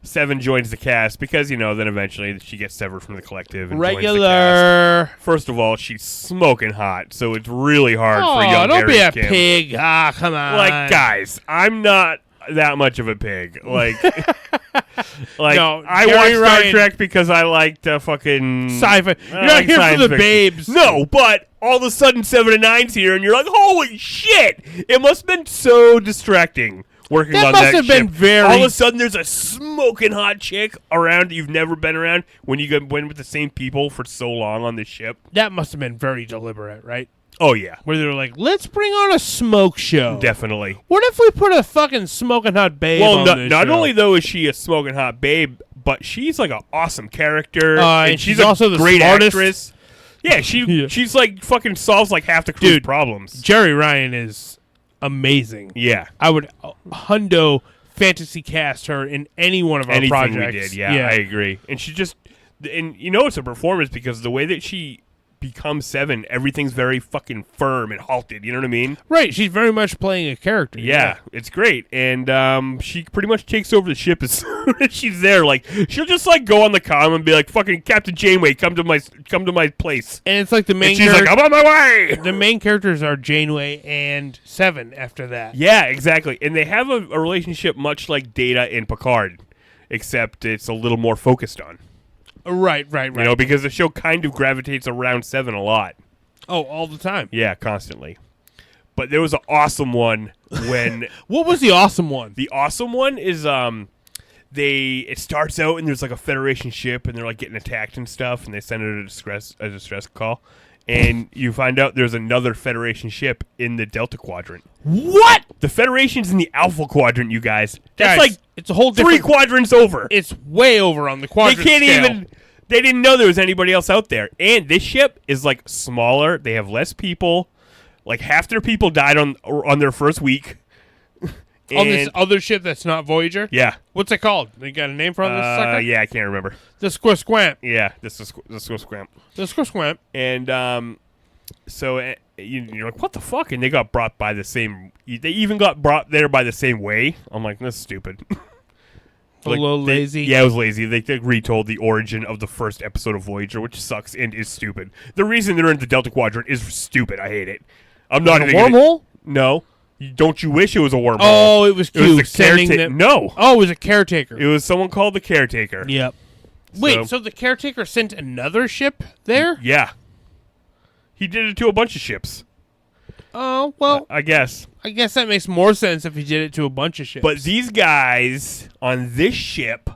7 joins the cast, because then eventually she gets severed from the collective and joins the cast. Regular. First of all, she's smoking hot, so it's really hard for Oh, young don't be Harry a Kim. pig. Ah, come on. Like, guys, I'm not that much of a pig. Like, No, I Jerry watched Star Ryan- Trek because I liked fucking Sci-fi. You're I not like here for science the fiction. babes. No, but all of a sudden 7 and 9's here, and you're like, holy shit! It must have been so distracting working That on must that have been ship. very- All of a sudden, there's a smoking hot chick around that you've never been around when you went with the same people for so long on this ship. That must have been very deliberate, right? Oh yeah, Where they're like, let's bring on a smoke show. definitely. What if we put a fucking smoking hot babe Well, on this not show? only though is she a smoking hot babe, but she's like an awesome character, and she's a also the great smartest. actress. Yeah, she's like fucking solves like half the crew's Dude. problems. Jerry Ryan is amazing. Yeah, I would hundo fantasy cast her in any one of our anything projects. we did. Yeah, I agree. And she just, and it's a performance because the way that she becomes 7, everything's very fucking firm and halted. You know what I mean? Right. She's very much playing a character. Yeah, it's great, and she pretty much takes over the ship as soon as she's there. Like she'll just like go on the comm and be like, "Fucking Captain Janeway, come to my place." And it's like the main And she's like, "I'm on my way." the main characters are Janeway and 7 after that. Yeah, exactly, and they have a relationship much like Data and Picard, except it's a little more focused on. Right. Because the show kind of gravitates around 7 a lot. Oh, all the time. Yeah, constantly. But there was an awesome one when What was the awesome one? the awesome one is it starts out and there's like a Federation ship and they're like getting attacked and stuff and they send it a distress call and you find out there's another Federation ship in the Delta Quadrant. What? The Federation's in the Alpha Quadrant, you guys. That's Guys, like it's a whole 3 different. quadrants over. It's way over on the They quadrant can't scale. even. They didn't know there was anybody else out there. And this ship is like smaller. They have less people. Like half their people died on their first week. On this other ship that's not Voyager? Yeah. What's it called? They got a name for this sucker? Yeah, I can't remember. The Squisquamp. Yeah, this is Scram. The Squisquamp. And so you're like, what the fuck? And they got brought by the same. They even got brought there by the same way. I'm like, that's stupid. A little lazy. Yeah, it was lazy. They retold the origin of the first episode of Voyager, which sucks and is stupid. The reason they're in the Delta Quadrant is stupid. I hate it. I'm not even wormhole. No. Don't you wish it was a wormhole? Oh, it was Q. It was the caretaker. No. Oh, it was a caretaker. It was someone called the caretaker. Yep. Wait, so the caretaker sent another ship there? Yeah. He did it to a bunch of ships. Oh, well. I guess. I guess that makes more sense if he did it to a bunch of ships. But these guys on this ship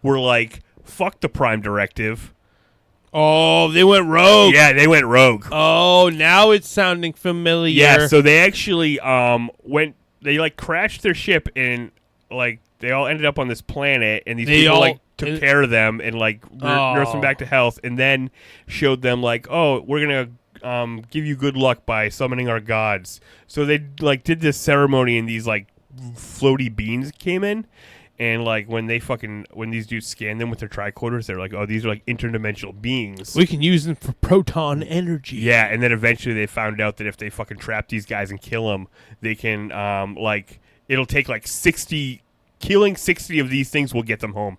were like, fuck the Prime Directive. Oh, they went rogue. Yeah, they went rogue. Oh, now it's sounding familiar. Yeah, so they actually they like crashed their ship and like they all ended up on this planet and these people like took care of them and like nursed them back to health and then showed them like, oh, we're gonna give you good luck by summoning our gods. So they like did this ceremony and these like floaty beings came in. And, like, when these dudes scanned them with their tricorders, they're like, oh, these are, like, interdimensional beings. We can use them for proton energy. Yeah, and then eventually they found out that if they fucking trap these guys and kill them, they can, it'll take, like, 60... Killing 60 of these things will get them home.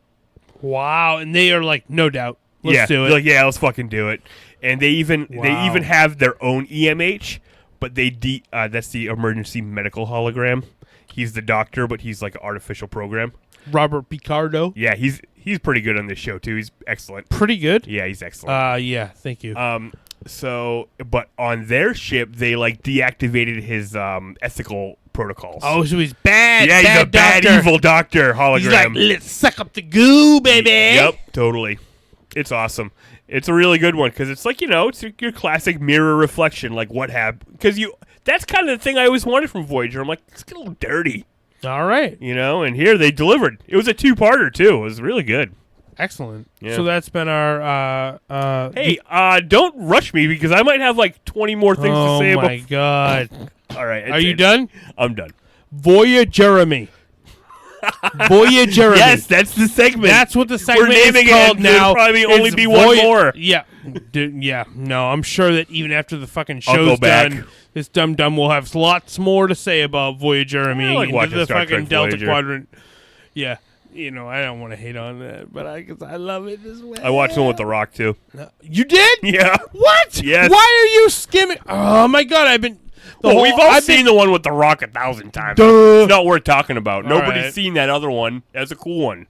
Wow, and they are like, no doubt. Let's do it. Like, yeah, let's fucking do it. And they even have their own EMH, but that's the emergency medical hologram. He's the doctor, but he's like an artificial program. Robert Picardo. Yeah, he's pretty good on this show too. He's excellent. Pretty good. Yeah, he's excellent. Yeah, thank you. But on their ship, they like deactivated his ethical protocols. Oh, so he's bad. Yeah, he's a bad, evil doctor hologram. He's like, let's suck up the goo, baby. Yep, totally. It's awesome. It's a really good one because it's like, it's your classic mirror reflection, like what happened. Because that's kind of the thing I always wanted from Voyager. I'm like, it's a little dirty. All right. And here they delivered. It was a 2-parter, too. It was really good. Excellent. Yeah. So that's been our... Hey, don't rush me because I might have like 20 more things to say about... Oh, my God. All right. Are you done? I'm done. Jeremy. Jeremy. Yes, that's the segment. That's what the segment We're naming is called it, now. There'll probably only be one more. Yeah. Yeah. No, I'm sure that even after the fucking show's done, this dum-dum will have lots more to say about Jeremy. I like watching the Star fucking Trek Delta Voyager. Quadrant. Yeah. I don't want to hate on that, but I love it as well. I watched one with The Rock, too. You did? Yeah. What? Yes. Why are you skimming? Oh, my God. We've all seen the one with The Rock 1,000 times. Duh. It's not worth talking about. Nobody's right. seen that other one. That's a cool one.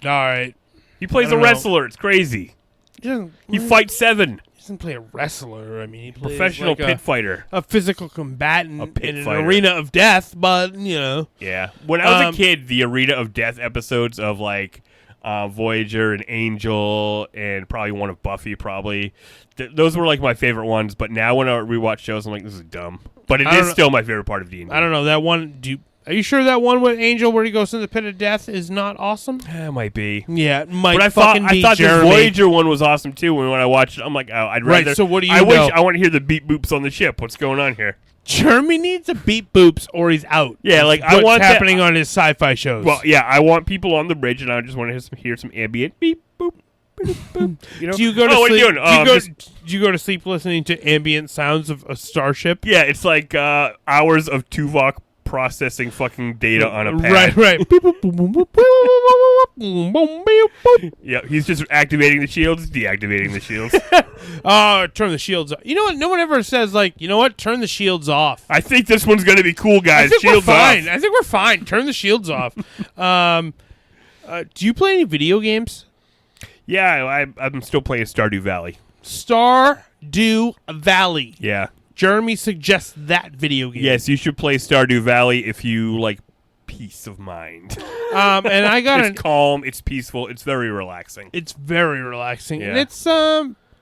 All right. He plays a wrestler. It's crazy. He fights 7. He doesn't play a wrestler. I mean, he plays Professional like pit fighter. a physical combatant pit in fighter. an arena of death, but, Yeah. When I was a kid, the Arena of Death episodes of, like, Voyager and Angel and probably one of Buffy, probably. Those were, like, my favorite ones. But now when I rewatch shows, I'm like, this is dumb. But it is still my favorite part of D&D. I don't know. That one, are you sure that one with Angel where he goes in the pit of death is not awesome? It might be. Yeah, it might But I thought the Voyager one was awesome, too. When I watched it, I'm like, oh, I'd rather... Right, so what do you I know? I want to hear the beep boops on the ship. What's going on here? Jeremy needs a beep boops or he's out. Yeah, like, I What's want happening on his sci-fi shows. Well, yeah, I want people on the bridge, and I just want to hear some ambient beep boop. Boop, boop, Do you go to what are sleep? you doing? Do you go to sleep listening to ambient sounds of a starship? Yeah, it's like hours of Tuvok processing fucking data on a pad. Right. Yeah, he's just activating the shields, deactivating the shields. Turn the shields off. You know what? No one ever says, like, you know what? Turn the shields off. I think this one's going to be cool, guys. I think Shields we're fine. off. I think we're fine. Turn the shields off. Do you play any video games? Yeah, I'm still playing Stardew Valley. Stardew Valley. Yeah. Jeremy suggests that video game. Yes, you should play Stardew Valley if you like peace of mind. And I got it's calm, it's peaceful, it's very relaxing. It's very relaxing, and Yeah. it's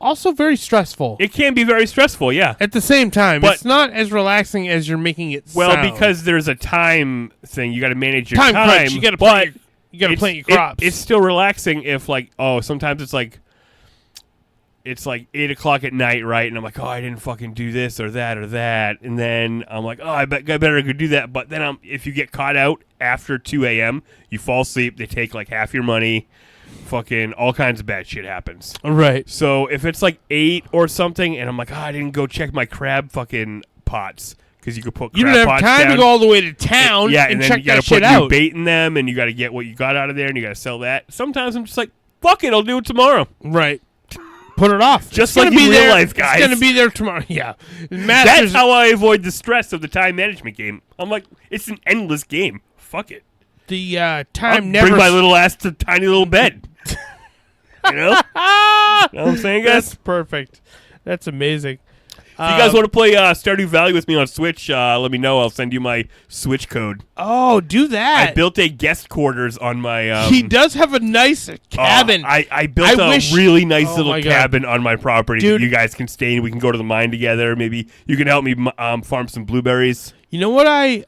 also very stressful. It can be very stressful, yeah. At the same time, But- it's not as relaxing as you're making it Well, sound. because there's a time thing, you got to manage your time crunch. You got to plant. You got to it's- plant your crops. It's still relaxing if sometimes it's like 8 o'clock at night, right? And I'm like, oh, I didn't fucking do this or that, and then I'm like, oh, I better go do that. But then if you get caught out after 2 a.m., you fall asleep. They take like half your money. Fucking all kinds of bad shit happens. Right. So if it's like 8 or something, and I'm like, oh, I didn't go check my crab fucking pots because you could put You crab don't have pots time down. to go all the way to town Yeah, and and then check you got that to put shit new out. bait in them, and you got to get what you got out of there, and you got to sell that. Sometimes I'm just like, fuck it, I'll do it tomorrow. Right. Put it off. Just It's like gonna in be real there. life, guys. It's going to be there tomorrow. Yeah. That's how I avoid the stress of the time management game. I'm like, it's an endless game. Fuck it. The I'll time never... bring my little ass to tiny little bed. You know? You know what I'm saying, guys? That's perfect. That's amazing. If you guys want to play Stardew Valley with me on Switch, let me know. I'll send you my Switch code. Oh, do that. I built a guest quarters on my... he does have a nice cabin. I built a really nice little my God. cabin on my property. Dude. You guys can stay and we can go to the mine together. Maybe you can help me farm some blueberries. You know what I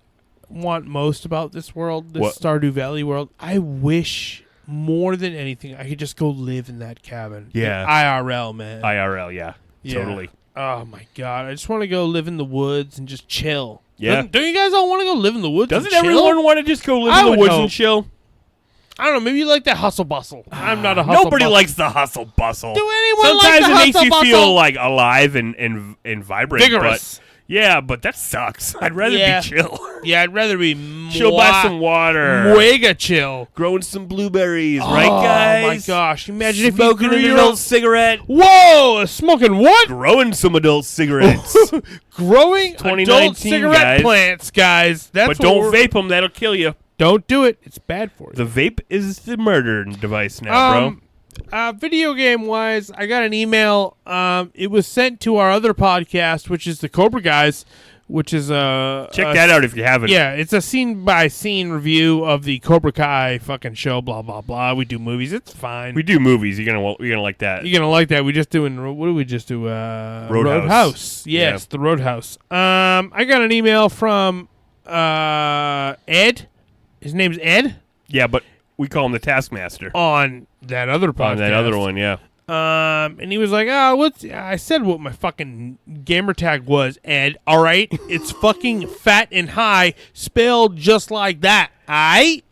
want most about this world, this What? Stardew Valley world? I wish more than anything I could just go live in that cabin. Yeah. IRL, man. IRL, yeah. Totally. Oh, my God. I just want to go live in the woods and just chill. Yeah. Don't you guys all want to go live in the woods Doesn't and chill? everyone want to just go live I in the would woods hope. and chill? I don't know. Maybe you like that hustle bustle. I'm not a hustle Nobody bustle. likes the hustle bustle. Do anyone Sometimes like the it makes hustle you bustle? feel like alive and vibrant. Vigorous. But, yeah, but that sucks. I'd rather Yeah. be chill. Yeah, I'd rather be Chill by some water. Mega chill. Growing some blueberries, right, guys? Oh, my gosh. Imagine if you Smoking grew an your adult own... cigarette. Whoa! Smoking what? Growing some adult cigarettes. Growing 2019, adult cigarette guys. plants, guys. That's But what don't we're- vape them. That'll kill you. Don't do it. It's bad for you. The vape is the murder device now, bro. Video game wise, I got an email. It was sent to our other podcast, which is the Cobra Guys, which is Check that out if you haven't. Yeah, it's a scene by scene review of the Cobra Kai fucking show. Blah blah blah. We do movies. It's fine. We do movies. You're gonna like that. You're gonna like that. We just doing. What do we just do? Roadhouse. Yes, Yeah. the Roadhouse. I got an email from Ed. His name's Ed. Yeah, but we call him the Taskmaster. On that other podcast. On that other one, yeah. And he was like, I said what my fucking gamer tag was, Ed. All right? It's fucking fat and high, spelled just like that. Aight?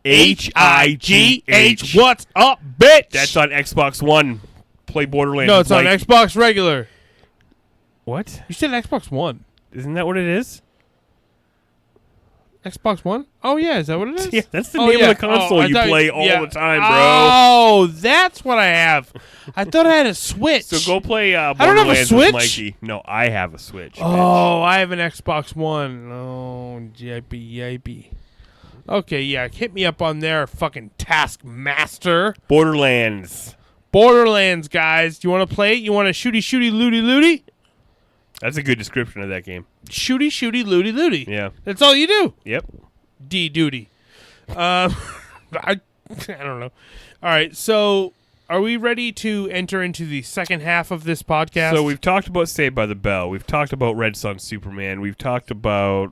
FATANDHIGH. What's up, bitch? That's on Xbox One. Play Borderlands. No, it's on Xbox regular. What? You said Xbox One. Isn't that what it is? Xbox One? Oh, yeah. Is that what it is? Yeah, that's the name of the console you play all the time, bro. Oh, that's what I have. I thought I had a Switch. So go play don't have a Borderlands Switch? with Mikey. No, I have a Switch. bitch. Oh, I have an Xbox One. Oh, yippee. Okay, yeah, hit me up on there, fucking Taskmaster. Borderlands. Borderlands, guys. Do you want to play it? You want to shooty, looty? That's a good description of that game. Shooty, looty. Yeah. That's all you do. Yep. D-duty. I don't know. All right, so are we ready to enter into the second half of this podcast? So we've talked about Saved by the Bell. We've talked about Red Son Superman. We've talked about...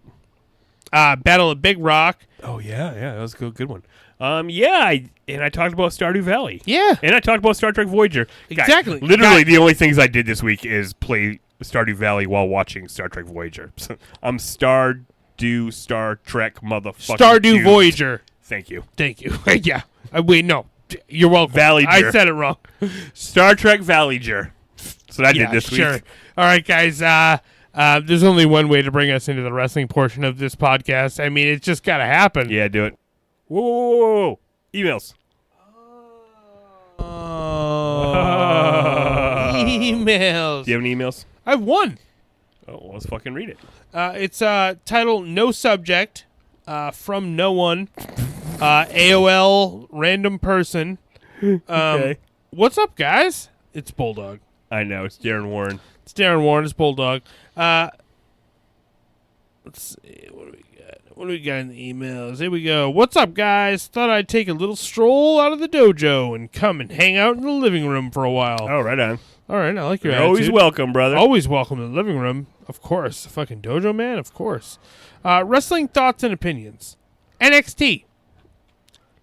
Battle of Big Rock. Oh, yeah, that was a good one. I talked about Stardew Valley. Yeah. And I talked about Star Trek Voyager. Exactly. Guys, literally, the only things I did this week is play Stardew Valley while watching Star Trek Voyager. So I'm Star Trek motherfucking Stardew dude. Voyager. Thank you. Yeah. Wait, no. You're welcome. Valiger. I said it wrong. Star Trek Valiger. That's what I did this week. Sure. All right, guys. There's only one way to bring us into the wrestling portion of this podcast. I mean, it's just got to happen. Yeah, do it. Whoa. Emails. Emails. Do you have any emails? I have one. Oh, well, let's fucking read it. It's titled "No Subject" from no one. AOL random person. Okay. What's up, guys? It's Bulldog. I know, it's Darren Warren. It's Darren Warren. It's Bulldog. Let's see. What do we got in the emails? Here we go. What's up, guys? Thought I'd take a little stroll out of the dojo and come and hang out in the living room for a while. Oh, right on. All right, I like your You're attitude. always welcome, brother. Always welcome to the living room, of course. Fucking dojo man, of course. Wrestling thoughts and opinions. NXT.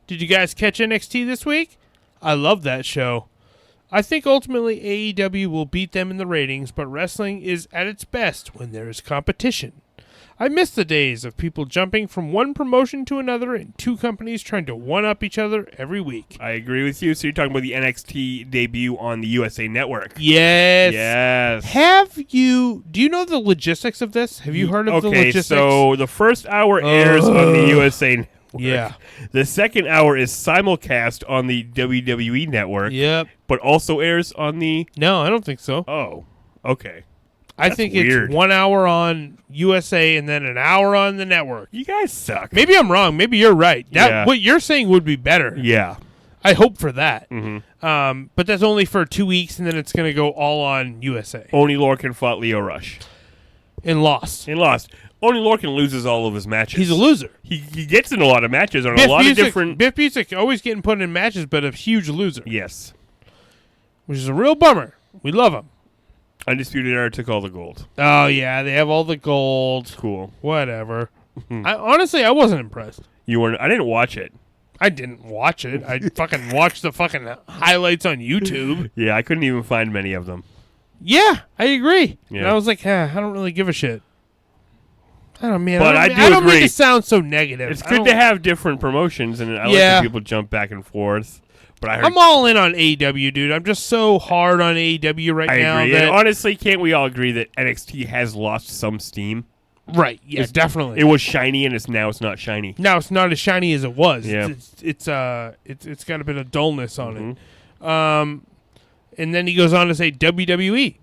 Did you guys catch NXT this week? I love that show. I think ultimately AEW will beat them in the ratings, but wrestling is at its best when there is competition. I miss the days of people jumping from one promotion to another and two companies trying to one-up each other every week. I agree with you. So you're talking about the NXT debut on the USA Network. Yes. Yes. Do you know the logistics of this? Have you heard of the logistics? So the first hour airs on the USA Network. Yeah. The second hour is simulcast on the WWE Network. Yep. But also airs on the... No, I don't think so. Oh, okay. I think weird. it's 1 hour on USA and then an hour on the network. You guys suck. Maybe I'm wrong. Maybe you're right. What you're saying would be better. Yeah. I hope for that. Mm-hmm. But that's only for 2 weeks, and then it's going to go all on USA. Only Lorcan fought Lio Rush. And lost. Only Lorcan loses all of his matches. He's a loser. He gets in a lot of matches on a lot of different... Biff Busick always getting put in matches, but a huge loser. Yes. Which is a real bummer. We love him. Undisputed Era took all the gold. Oh, yeah. They have all the gold. Cool. Whatever. Honestly, I wasn't impressed. You weren't... I didn't watch it. I didn't watch it. I fucking watched the fucking highlights on YouTube. Yeah, I couldn't even find many of them. Yeah, I agree. Yeah. And I was like, I don't really give a shit. I don't mean, But I don't mean to sound so negative. It's good to have different promotions, and I like when people jump back and forth. But I'm all in on AEW, dude. I'm just so hard on AEW right now. I agree. And honestly, can't we all agree that NXT has lost some steam? Right. Yeah, definitely. It was shiny, and now it's not shiny. Now it's not as shiny as it was. Yeah. It's got a bit of dullness on it. And then he goes on to say WWE.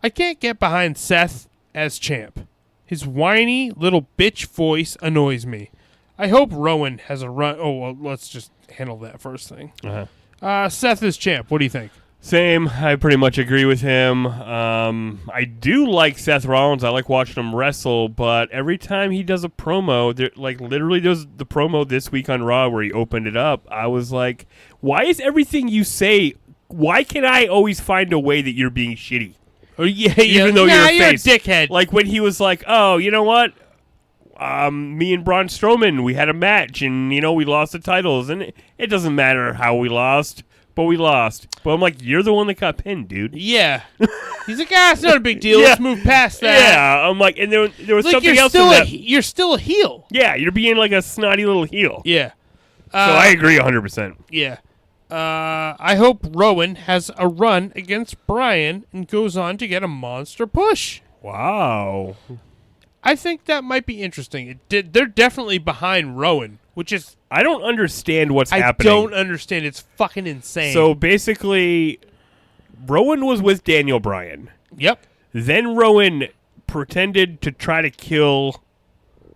I can't get behind Seth as champ. His whiny little bitch voice annoys me. I hope Rowan has a run. Oh, well, let's just handle that first thing. Seth is champ. What do you think? Same. I pretty much agree with him. I do like Seth Rollins. I like watching him wrestle, but every time he does a promo, literally does the promo this week on Raw where he opened it up, I was like, why is everything you say, why can I always find a way that you're being shitty? Oh, yeah, Even though you're a face. Dickhead. Like when he was like, oh, you know what? Me and Braun Strowman, we had a match, and, we lost the titles, and it doesn't matter how we lost, but we lost. But I'm like, you're the one that got pinned, dude. Yeah. He's like, it's not a big deal. Let's move past that. Yeah, I'm like, and there was something else in that. You're still a heel. Yeah, you're being like a snotty little heel. Yeah. So I agree 100%. Yeah. I hope Rowan has a run against Bryan and goes on to get a monster push. Wow. I think that might be interesting. They're definitely behind Rowan, which is... I don't understand what's happening. I don't understand. It's fucking insane. So basically, Rowan was with Daniel Bryan. Yep. Then Rowan pretended to try to kill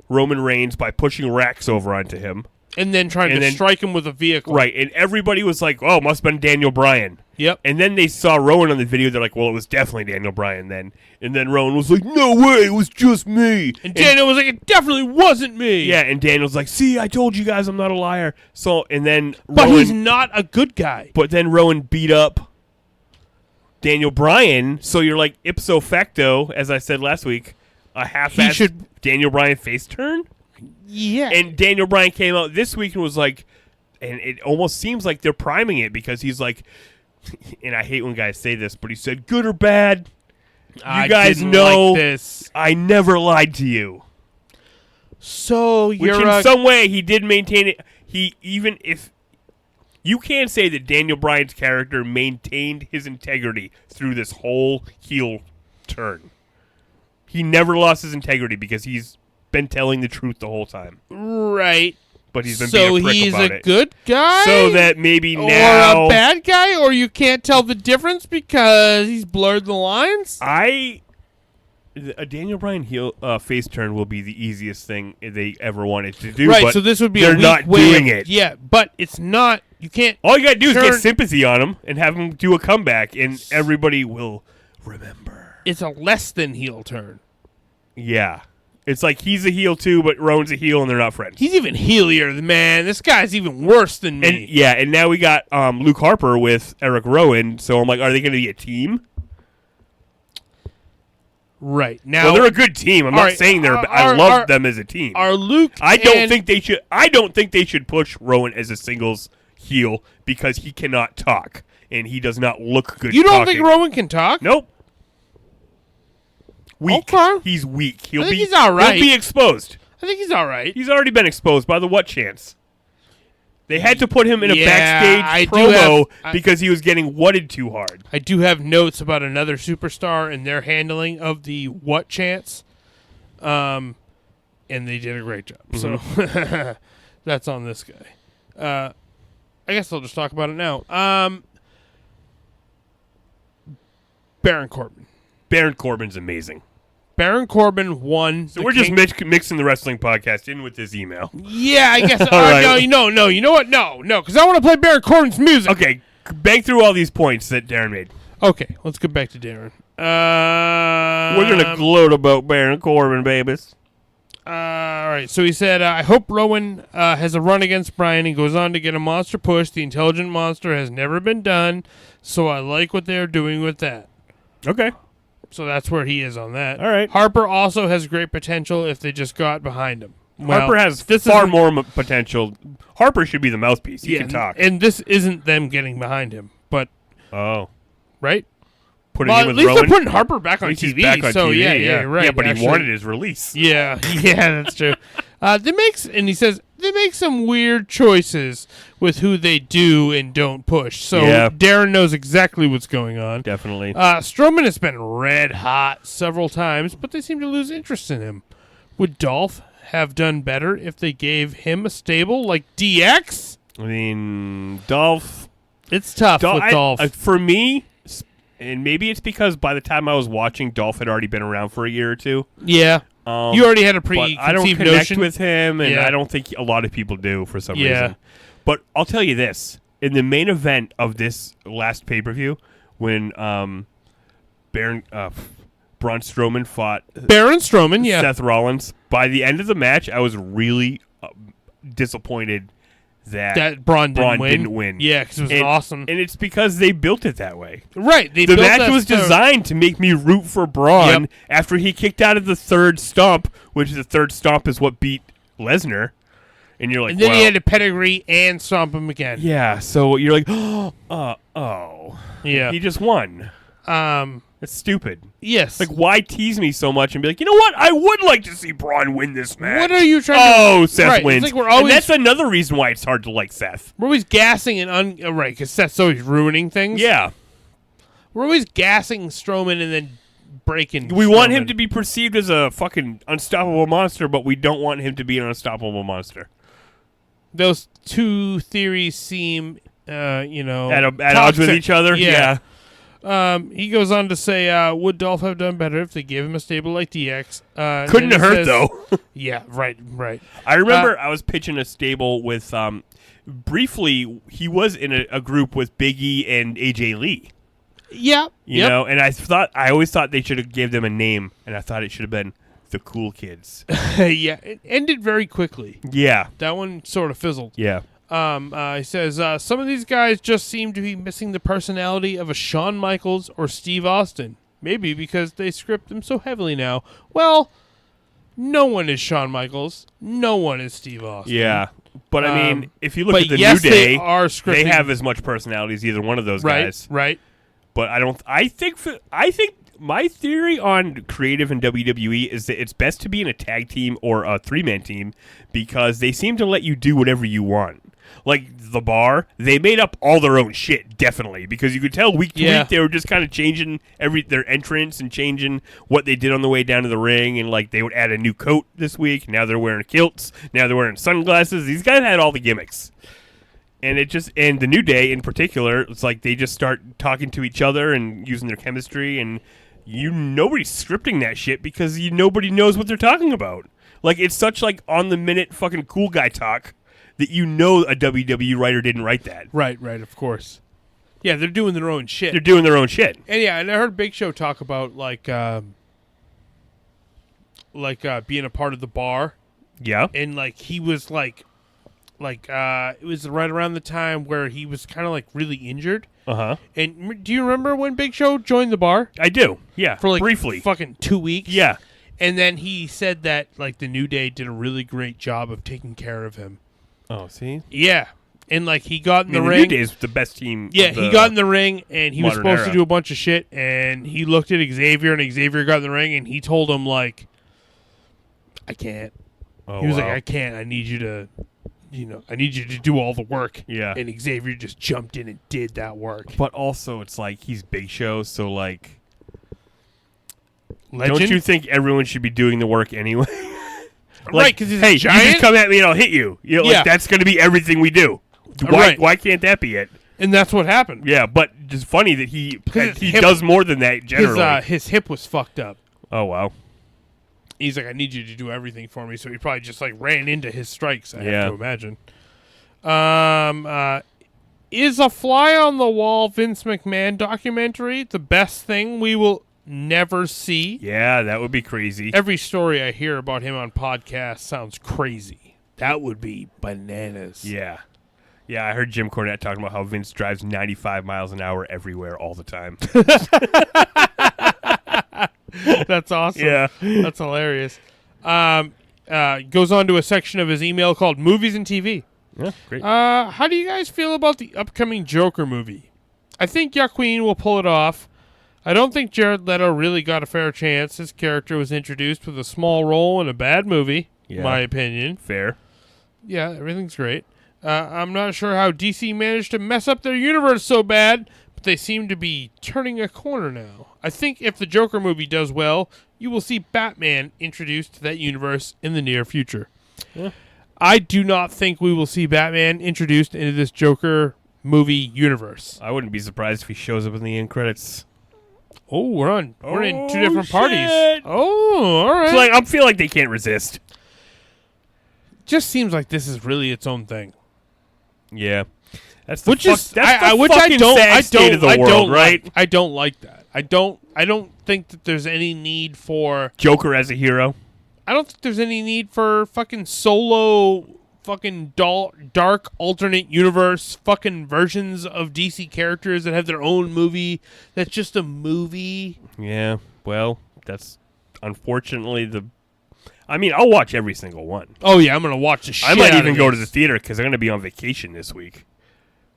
Roman Reigns by pushing Rex over onto him. And then trying to strike him with a vehicle. Right, and everybody was like, oh, must have been Daniel Bryan. Yep. And then they saw Rowan on the video. They're like, well, it was definitely Daniel Bryan then. And then Rowan was like, no way, it was just me. And Daniel was like, it definitely wasn't me. Yeah, and Daniel's like, see, I told you guys I'm not a liar. So, and then But he's not a good guy. But then Rowan beat up Daniel Bryan. So you're like, ipso facto, as I said last week, a half-assed Daniel Bryan face turn? Yeah. And Daniel Bryan came out this week and was like, and it almost seems like they're priming it because he's like, and I hate when guys say this, but he said, good or bad, you guys know this. I never lied to you. So you're Which in some way he did maintain it. Even if you can't say that Daniel Bryan's character maintained his integrity through this whole heel turn. He never lost his integrity because he's been telling the truth the whole time. Right. But he's been being a prick about it. So he's a good guy? So that maybe or now... Or a bad guy? Or you can't tell the difference because he's blurred the lines? A Daniel Bryan heel face turn will be the easiest thing they ever wanted to do. Right, but so this would be they're a weak not way doing it. Yeah, but it's not... You can't... All you got to do is get sympathy on him and have him do a comeback, and everybody will remember. It's a less than heel turn. Yeah. It's like he's a heel too, but Rowan's a heel and they're not friends. He's even heelier, man. This guy's even worse than me. And now we got Luke Harper with Eric Rowan, so I'm like, are they going to be a team? Right. Now, well, they're a good team. I'm not saying they're I love them as a team. Are Luke I don't think they should push Rowan as a singles heel because he cannot talk and he does not look good. You don't think Rowan can talk? Nope. Weak. Okay. He's weak. I think he's all right. He'll be exposed. I think he's all right. He's already been exposed by the what chance? They had to put him in a I backstage do promo have- because he was getting whatted too hard. I do have notes about another superstar and their handling of the what chance. And they did a great job. So that's on this guy. I guess I'll just talk about it now. Baron Corbin. Baron Corbin's amazing. Baron Corbin won. So we're just mixing the wrestling podcast in with this email. Yeah, I guess. right. No. You know what? No. Because I want to play Baron Corbin's music. Okay, bang through all these points that Darren made. Okay, let's get back to Darren. We're going to gloat about Baron Corbin, babies. All right, so he said, I hope Rowan has a run against Bryan and goes on to get a monster push. The intelligent monster has never been done, so I like what they're doing with that. Okay. So that's where he is on that. All right. Harper also has great potential if they just got behind him. Well, Harper has far more potential. Harper should be the mouthpiece. He can talk. And this isn't them getting behind him, but right? Putting Well, him at with least Rowan. they're putting Harper back on At least he's TV. back on so TV, yeah, you're right. Yeah, but actually. he wanted his release. Yeah, that's true. He says they make some weird choices with who they do and don't push. So Darren knows exactly what's going on. Definitely. Strowman has been red hot several times, but they seem to lose interest in him. Would Dolph have done better if they gave him a stable like DX? I mean, Dolph. It's tough with Dolph. For me, and maybe it's because by the time I was watching, Dolph had already been around for a year or two. Yeah. You already had a preconceived I don't connect notion with him, and I don't think a lot of people do for some reason. But I'll tell you this. In the main event of this last pay-per-view, when Braun Strowman fought Baron Strowman, Seth Rollins, by the end of the match, I was really disappointed that Braun didn't win. Yeah, because it was awesome. And it's because they built it that way. Right. The match was designed to make me root for Braun after he kicked out of the third stomp, which the third stomp is what beat Lesnar. And you're like, and then he had to pedigree and stomp him again. Yeah, so you're like, oh. Yeah. He just won. It's stupid. Yes. Like, why tease me so much and be like, you know what? I would like to see Braun win this match. What are you trying to... Seth wins. It's like we're always... And that's another reason why it's hard to like Seth. We're always gassing and... right, because Seth's always ruining things. Yeah. We're always gassing Strowman and then breaking We Strowman. want him to be perceived as a fucking unstoppable monster, but we don't want him to be an unstoppable monster. Those two theories seem, at odds with each other? Yeah. He goes on to say, would Dolph have done better if they gave him a stable like DX? Couldn't have hurt, though. Yeah, right. I remember I was pitching a stable with, briefly, he was in a group with Big E and AJ Lee. Yeah. You know, and I always thought they should have gave them a name, and I thought it should have been the Cool Kids. Yeah, it ended very quickly. Yeah. That one sort of fizzled. Yeah. He says, some of these guys just seem to be missing the personality of a Shawn Michaels or Steve Austin. Maybe because they script them so heavily now. Well, no one is Shawn Michaels. No one is Steve Austin. Yeah. But, I mean, if you look at the New Day, they have as much personality as either one of those guys. Right. But I think my theory on creative in WWE is that it's best to be in a tag team or a three-man team because they seem to let you do whatever you want. Like the Bar, they made up all their own shit, definitely, because you could tell week to week they were just kind of changing their entrance and changing what they did on the way down to the ring, and like they would add a new coat this week. Now they're wearing kilts. Now they're wearing sunglasses. These guys had all the gimmicks. And and the New Day in particular, it's like they just start talking to each other and using their chemistry, and nobody's scripting that shit because nobody knows what they're talking about. Like it's such like on the minute fucking cool guy talk that a WWE writer didn't write that. Right, of course. Yeah, they're doing their own shit. They're doing their own shit. And and I heard Big Show talk about like being a part of the Bar. Yeah. And like he was like it was right around the time where he was kind of like really injured. Uh-huh. And do you remember when Big Show joined the Bar? I do. Yeah. For like briefly. Fucking 2 weeks. Yeah. And then he said that like the New Day did a really great job of taking care of him. Oh, see? Yeah. And like he got in the New ring. Day is the best team. Yeah, of the he got in the ring and he was modern supposed era. to do a bunch of shit. And he looked at Xavier, and Xavier got in the ring, and he told him like, "I can't." Oh, He was wow. like, "I can't. I need you to, I need you to do all the work." Yeah. And Xavier just jumped in and did that work. But also, it's like he's Big Show, so like, Legend? don't you think everyone should be doing the work anyway? Right, because he's hey, a giant. you just come at me and I'll hit you. You know, Yeah. like that's going to be everything we do. Why can't that be it? And that's what happened. Yeah, but it's funny that he his hip- does more than that generally. His hip was fucked up. Oh wow. He's like, "I need you to do everything for me." So he probably just like ran into his strikes. I Yeah. have to imagine. Is a fly on the wall Vince McMahon documentary the best thing we will never see? Yeah, that would be crazy. Every story I hear about him on podcasts sounds crazy. That would be bananas. Yeah. Yeah, I heard Jim Cornette talking about how Vince drives 95 miles an hour everywhere all the time. That's awesome. Yeah. That's hilarious. Goes on to a section of his email called Movies and TV. Yeah, great. How do you guys feel about the upcoming Joker movie? I think Joaquin will pull it off. I don't think Jared Leto really got a fair chance. His character was introduced with a small role in a bad movie, in my opinion. Fair. Yeah, everything's great. I'm not sure how DC managed to mess up their universe so bad, but they seem to be turning a corner now. I think if the Joker movie does well, you will see Batman introduced to that universe in the near future. Yeah. I do not think we will see Batman introduced into this Joker movie universe. I wouldn't be surprised if he shows up in the end credits. Oh, we're in two Oh, different parties. shit. Oh, all right. It's like I feel like they can't resist. Just seems like this is really its own thing. Yeah. That's the Which is that's the which I fucking don't sad state of the world, right? I don't like that. I don't think that there's any need for Joker as a hero. I don't think there's any need for fucking solo fucking dark alternate universe fucking versions of DC characters that have their own movie that's just a movie. Yeah. Well, that's unfortunately I mean, I'll watch every single one. Oh yeah, I'm going to watch the shit I might out even of go to these. the theater because I'm going to be on vacation this week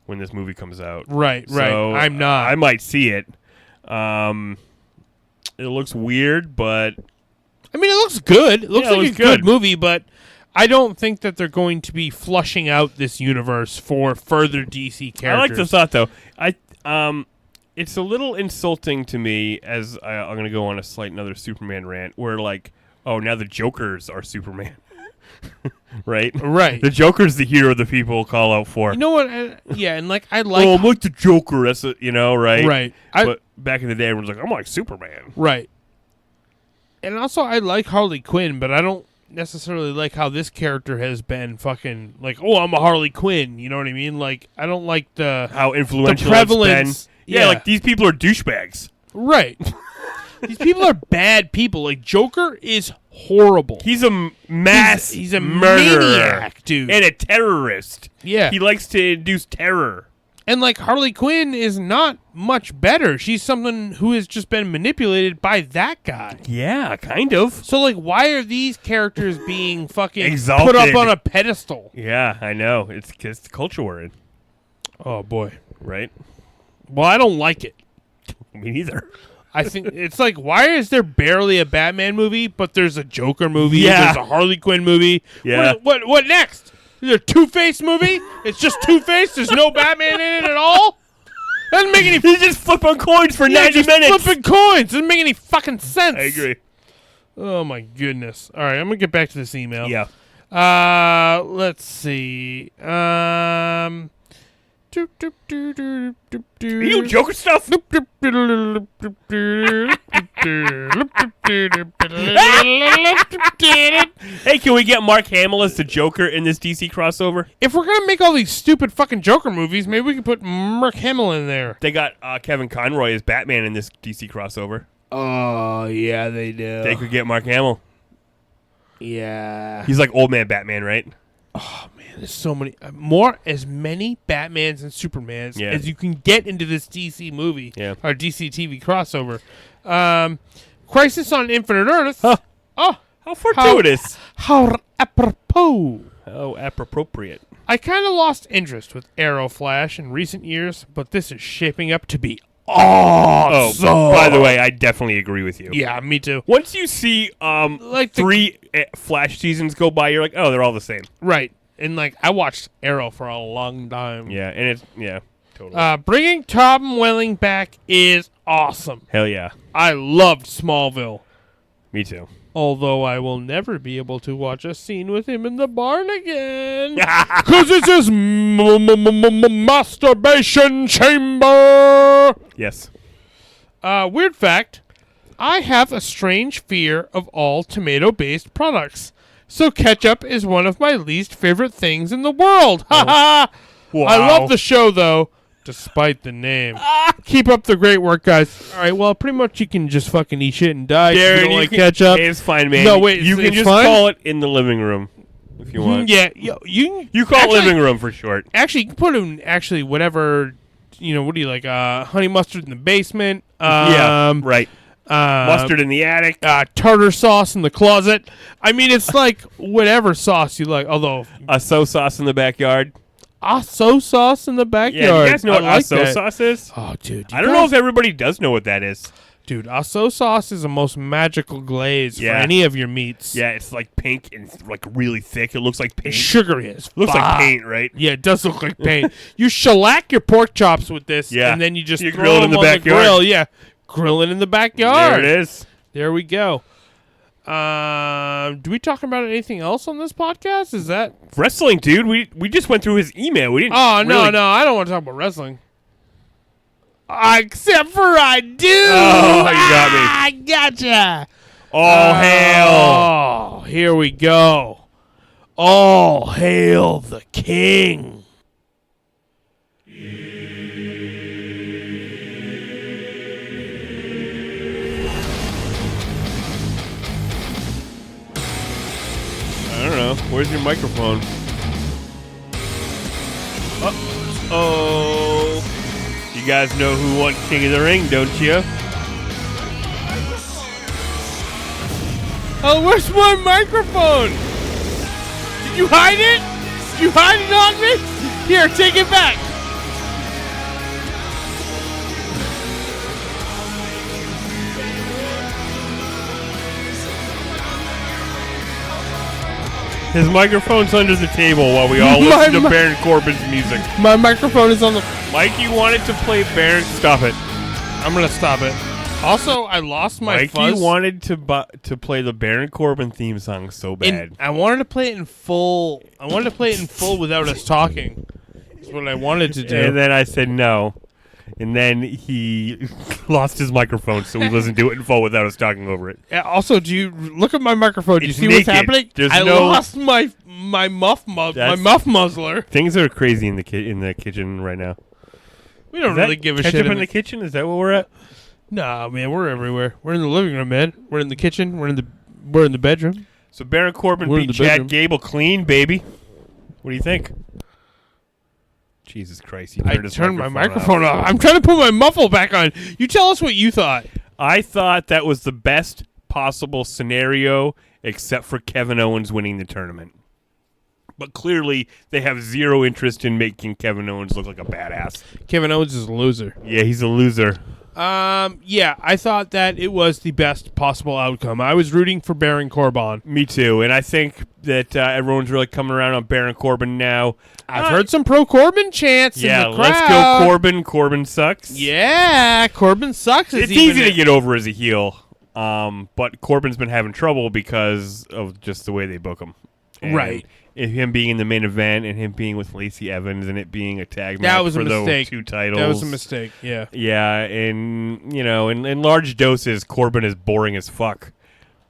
when this movie comes out. Right. So, I'm not. I might see it. It looks weird, but I mean, it looks good. It looks Yeah, it like looks a good good. movie, but I don't think that they're going to be flushing out this universe for further DC characters. I like the thought though. It's a little insulting to me as I'm going to go on a slight another Superman rant where like, oh, now the Jokers are Superman. Right? Right. The Joker's the hero the people call out for. You know what? Yeah, and like I like oh, I'm like the Joker. That's right? right. But back in the day, everyone's like, I'm like Superman. Right. And also, I like Harley Quinn, but I don't necessarily like how this character has been fucking like, oh, I'm a Harley Quinn. You know what I mean? Like, I don't like How influential prevalence. it's been. Yeah, like these people are douchebags. Right. These people are bad people. Like, Joker is horrible. He's a mass He's a murderer maniac, dude. and a terrorist. Yeah. He likes to induce terror. And like Harley Quinn is not much better. She's someone who has just been manipulated by that guy. Yeah, kind of. So like, why are these characters being fucking Exalted. put up on a pedestal? Yeah, I know. It's the culture we're in, Oh boy. right? Well, I don't like it. Me neither. I think it's like, why is there barely a Batman movie, but there's a Joker movie, Yeah. there's a Harley Quinn movie. Yeah. What next? Is there a Two-Face movie? It's just Two-Face. There's no Batman in it at all. Doesn't make any. He just flip on coins for 90 just minutes. flipping coins. Doesn't make any fucking sense. I agree. Oh my goodness. All right, I'm gonna get back to this email. Yeah. Let's see. Are You Joker stuff? Hey, can we get Mark Hamill as the Joker in this DC crossover? If we're gonna make all these stupid fucking Joker movies, maybe we can put Mark Hamill in there. They got Kevin Conroy as Batman in this DC crossover. Oh yeah, they do. They could get Mark Hamill. Yeah. He's like old man Batman, right? Man, there's so many as many Batmans and Supermans Yeah. as you can get into this DC movie Yeah. or DC TV crossover. Crisis on Infinite Earth. Huh. Oh, How fortuitous. how apropos. How appropriate. I kind of lost interest with Arrow Flash in recent years, but this is shaping up to be awesome. Oh, by the way, I definitely agree with you. Yeah, me too. Once you see Like the- 3 Flash seasons go by, you're like, oh, they're all the same. Right. And, like, I watched Arrow for a long time. Yeah, and it's, totally. Bringing Tom Welling back is awesome. Hell yeah. I loved Smallville. Me too. Although I will never be able to watch a scene with him in the barn again. Because it's his masturbation chamber. Yes. Weird fact. I have a strange fear of all tomato-based products. So ketchup is one of my least favorite things in the world. Ha ha! Wow. I love the show, though, despite the name. Keep up the great work, guys. All right, well, pretty much you can just fucking eat shit and die if you Darren, don't like can, ketchup. It's fine, man. No, wait, you it's can just fine? call it in the living room if you want. Yeah, You call actually, it living room for short. Actually, you can put in whatever, what do you like? Honey mustard in the basement. Yeah, right. Uh, Mustard in the attic. Tartar sauce in the closet. I mean, it's like whatever sauce you like. Although A sauce in the backyard. aso sauce in the backyard. Yeah, you guys know what I like aso that. sauce is? Oh, dude. I don't know if everybody does know what that is. Dude, aso sauce is the most magical glaze Yeah. for any of your meats. Yeah, it's like pink and like really thick. It looks like paint. It's sugary as Looks fuck. like paint, right? Yeah, it does look like paint. You shellac your pork chops with this, Yeah. and then you just You throw grill it them in the on backyard. the grill. Yeah, grill it in the backyard. There it is. There we go. Do we talk about anything else on this podcast? Is that? Wrestling, dude. We just went through his email. We didn't. Oh no, really- no, I don't want to talk about wrestling. Except for I do. Oh, you got me. I gotcha. All hail. Oh, here we go. All hail the king. I don't know. Where's your microphone? Oh. You guys know who won King of the Ring, don't you? Oh, where's my microphone? Did you hide it? Did you hide it on me? Here, take it back. His microphone's under the table while we all listen to Baron Corbin's music. My microphone is on the... Mike, you wanted to play Baron. Stop it. I'm going to stop it. Also, I lost my Mike, fuzz. you wanted to play the Baron Corbin theme song so bad. I wanted to play it in full. I wanted to play it in full without us talking. That's what I wanted to do. And then I said no. And then he lost his microphone, so we listened to it in full without us talking over it. Also, do you look at my microphone? Do you It's see what's naked. happening? There's I no- lost my muff muzzler. Things are crazy in the kitchen right now. We don't Is that really give a ketchup shit in the kitchen? Is that where we're at? Nah, man, we're everywhere. We're in the living room, man. We're in the kitchen. We're in the bedroom. So Baron Corbin We're in beat the bedroom. Chad Gable clean, baby. What do you think? Jesus Christ! You I turned his turned my microphone off. I'm trying to put my muffle back on. You tell us what you thought. I thought that was the best possible scenario, except for Kevin Owens winning the tournament. But clearly, they have zero interest in making Kevin Owens look like a badass. Kevin Owens is a loser. Yeah, he's a loser. Yeah, I thought that it was the best possible outcome. I was rooting for Baron Corbin. Me too, and I think that everyone's really coming around on Baron Corbin now. I've heard some pro Corbin chants Yeah, in the crowd. let's go Corbin. Corbin sucks. Yeah, Corbin sucks. It's easy to get over as a heel, but Corbin's been having trouble because of just the way they book him. And Right. him being in the main event and him being with Lacey Evans and it being a tag match That was a for mistake. those 2 titles. That was a mistake, yeah. Yeah, and, in large doses, Corbin is boring as fuck.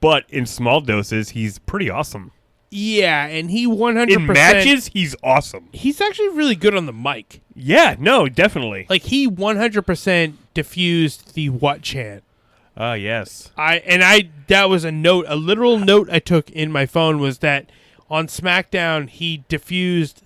But in small doses, he's pretty awesome. Yeah, and he 100%... In matches, he's awesome. He's actually really good on the mic. Yeah, no, definitely. Like, he 100% diffused the what chant. Yes. That was a literal note I took in my phone was that on SmackDown, he diffused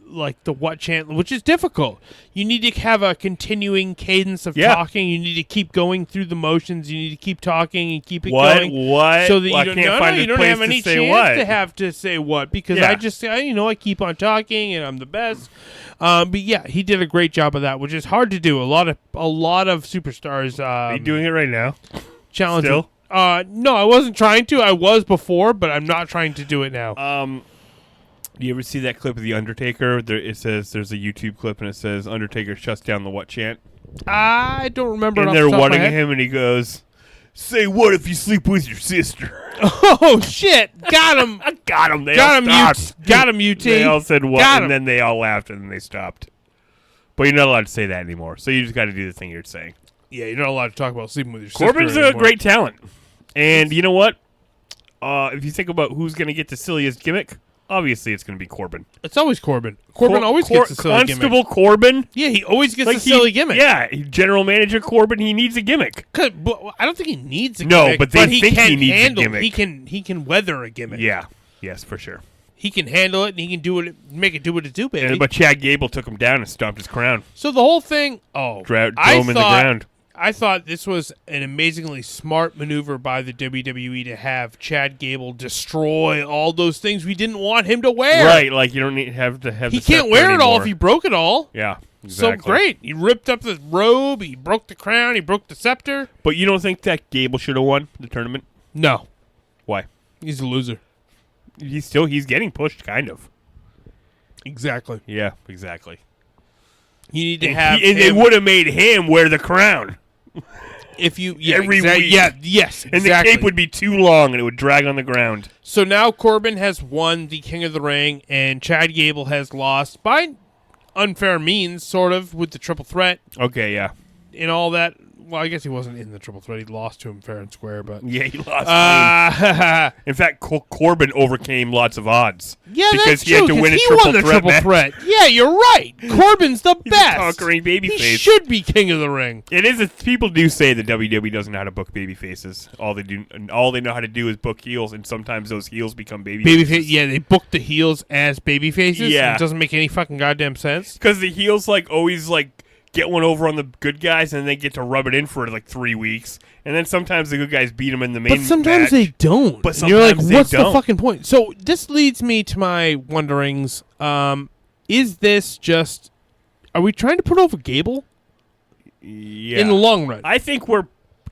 like the what chant, which is difficult. You need to have a continuing cadence of Yeah. talking. You need to keep going through the motions. You need to keep talking and keep it What? going. What? So that Well, I you don't, can't find a you don't place have to any say chance what. to have to say what because Yeah. I keep on talking and I'm the best. But yeah, he did a great job of that, which is hard to do. A lot of superstars. Are you doing it right now? Challenging. Still? No, I wasn't trying to. I was before, but I'm not trying to do it now. Do you ever see that clip of The Undertaker? It says there's a YouTube clip and it says Undertaker shuts down the what chant. I don't remember. And it off they're the top of my wanting head. him and he goes, "Say what if you sleep with your sister?" Oh shit! Got him! I got him. They got all him! stopped. Got him! UT. They all said what, Got and him. then they all laughed and then they stopped. But you're not allowed to say that anymore. So you just got to do the thing you're saying. Yeah, you're not allowed to talk about sleeping with your Corbin's sister a anymore. great talent, and you know what? If you think about who's going to get the silliest gimmick, obviously it's going to be Corbin. It's always Corbin. Corbin always gets a silly Constable gimmick. Corbin. Yeah, he always gets Like a silly gimmick. Yeah, General Manager Corbin. He needs a gimmick. But I don't think he needs a No, gimmick. but they he think can he needs a handle. gimmick. He can weather a gimmick. Yeah. Yes, for sure. He can handle it and he can do it. Make it do what it do, baby. But Chad Gable took him down and stomped his crown. So the whole thing. Oh, Drove him in the ground. I thought this was an amazingly smart maneuver by the WWE to have Chad Gable destroy all those things we didn't want him to wear. Right, like you don't need have to have. He the can't scepter wear it all anymore. if he broke it all. Yeah, exactly. So great. He ripped up the robe. He broke the crown. He broke the scepter. But you don't think that Gable should have won the tournament? No, Why? he's a loser. He's getting pushed, kind of. Exactly. Yeah, exactly. You need to And, have. and they him- would have made him wear the crown, if you every week. Yeah. Yes. and Exactly. the cape would be too long, and it would drag on the ground. So now Corbin has won the King of the Ring, and Chad Gable has lost by unfair means, sort of, with the triple threat Okay, yeah, and all that. Well, I guess he wasn't in the triple threat. He lost to him fair and square, but. yeah, he lost. Clean. In fact, Corbin overcame lots of odds. Yeah, because that's he had true, to 'cause win a he triple won the threat triple match. threat. Yeah, you're right. Corbin's the He's a best. conquering babyface. He should be King of the Ring. It is. People do say that WWE doesn't know how to book baby faces. All they know how to do is book heels, and sometimes those heels become baby Babyface, yeah, they booked the heels as baby faces. Yeah. It doesn't make any fucking goddamn sense. Because the heels always get one over on the good guys, and they get to rub it in for 3 weeks, and then sometimes the good guys beat them in the main. But sometimes match. they don't. But And you're like, sometimes they what's the don't. fucking point? So this leads me to my wonderings. Is this just? Are we trying to put over Gable Yeah. in the long run? I think we're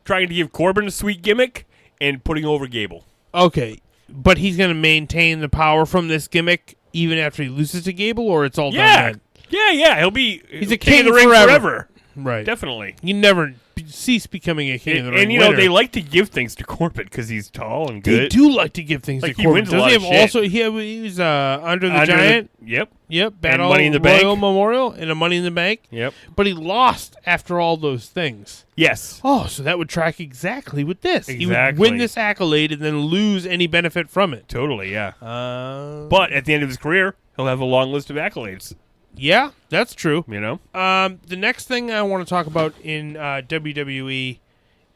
trying to give Corbin a sweet gimmick and putting over Gable. Okay, but he's going to maintain the power from this gimmick even after he loses to Gable, or it's all Yeah. done then? Yeah. He'll be. He's a king king of the ring forever. Right. Definitely. You never cease becoming a king of the ring And you know winner. they like to give things to Corbin because he's tall and They good. do like to give things Like, to he Corbin. wins a Doesn't lot he of have shit. also he was Under the Under Giant? Yep. Yep, Battle Money in the Royal Bank. Memorial and a Money in the Bank. Yep. But he lost after all those things. Yes. Oh, so that would track exactly with this. He would Exactly. win this accolade and then lose any benefit from it. Totally. Yeah. But But at the end of his career, he'll have a long list of accolades. yeah, that's true. You know. The next thing I want to talk about in WWE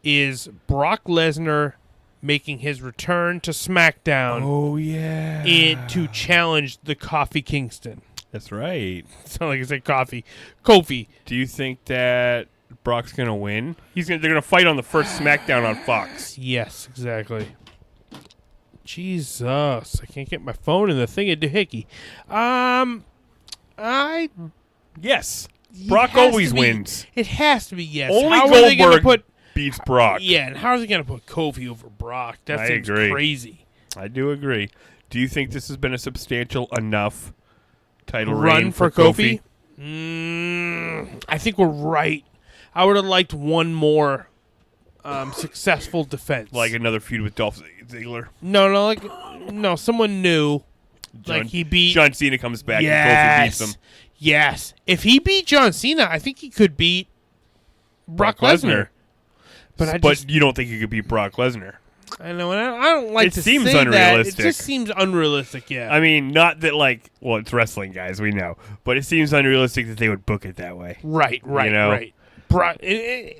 is Brock Lesnar making his return to SmackDown Oh yeah. to challenge the Kofi Kingston. That's right. Sound like I said coffee. Kofi. Do you think that Brock's gonna win? They're gonna fight on the first SmackDown on Fox. Yes, exactly. Jesus, I can't get my phone in the thingy-doohickey. Yes. Brock always wins. It has to be yes. Only How are they gonna Goldberg put? beats Brock. Yeah, and how are they gonna put Kofi over Brock? That I seems agree. crazy. I do agree. Do you think this has been a substantial enough title Run reign for Kofi? I think we're right. I would have liked one more successful defense. Like another feud with Dolph Ziggler. No, someone new. Like he beat John Cena comes back yes, and Kofi beats him. Yes, if he beat John Cena, I think he could beat Brock Lesnar. But you don't think he could beat Brock Lesnar? I know, and I don't like It to seems say that. unrealistic. It just seems unrealistic. Yeah, I mean, not that well, it's wrestling, guys. We know, but it seems unrealistic that they would book it that way. right. you know? Right.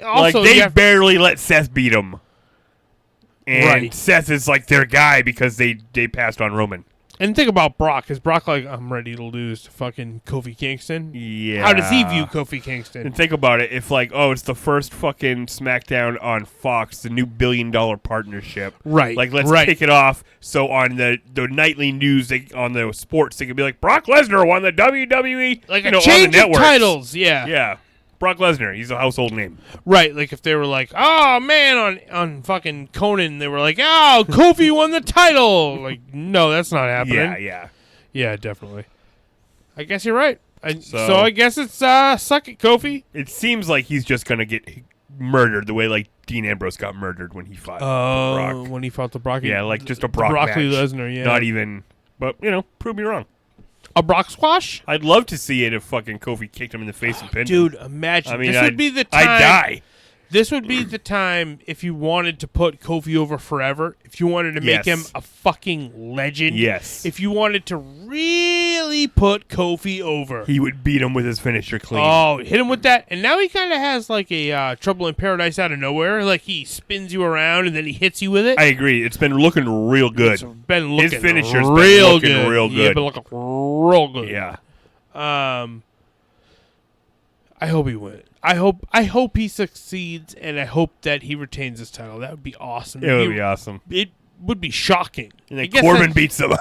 Also, They barely let Seth beat him, and Right. Seth is their guy because they passed on Roman. And think about Brock. Is Brock like, I'm ready to lose to fucking Kofi Kingston? Yeah. How does he view Kofi Kingston? And think about it. If, like, it's the first fucking SmackDown on Fox, the new $1 billion partnership. Right. Like, let's right. kick it off. So on the nightly news, on the sports, they could be like, Brock Lesnar won the WWE. Like you a know, change on the of networks. titles. Yeah. Yeah. Brock Lesnar. He's a household name. Right. Like if they were like, oh, man, on fucking Conan, they were like, oh, Kofi won the title. Like, no, that's not happening. Yeah, yeah. Yeah, definitely. I guess you're right. So I guess it's suck it, Kofi. It seems like he's just going to get murdered the way, like, Dean Ambrose got murdered when he fought Brock. When he fought the Brock. Yeah, like just a Brock Broccoli match. Lesnar, yeah. Not even, but, prove me wrong. A Brock squash? I'd love to see it if fucking Kofi kicked him in the face and pinned him. Dude, imagine. I mean, this would be the time. I'd die. This would be the time if you wanted to put Kofi over forever. If you wanted to make him a fucking legend. Yes. If you wanted to really put Kofi over. He would beat him with his finisher clean. Oh, hit him with that. And now he kind of has like a Trouble in Paradise out of nowhere. Like he spins you around and then he hits you with it. I agree. It's been looking real good. It's been looking his finisher's real been looking good. real good. Yeah, been looking real good. Yeah. I hope he wins. I hope he succeeds, and I hope that he retains his title. That would be awesome. It would be awesome. It would be shocking. And then Corbin beats him. Oh,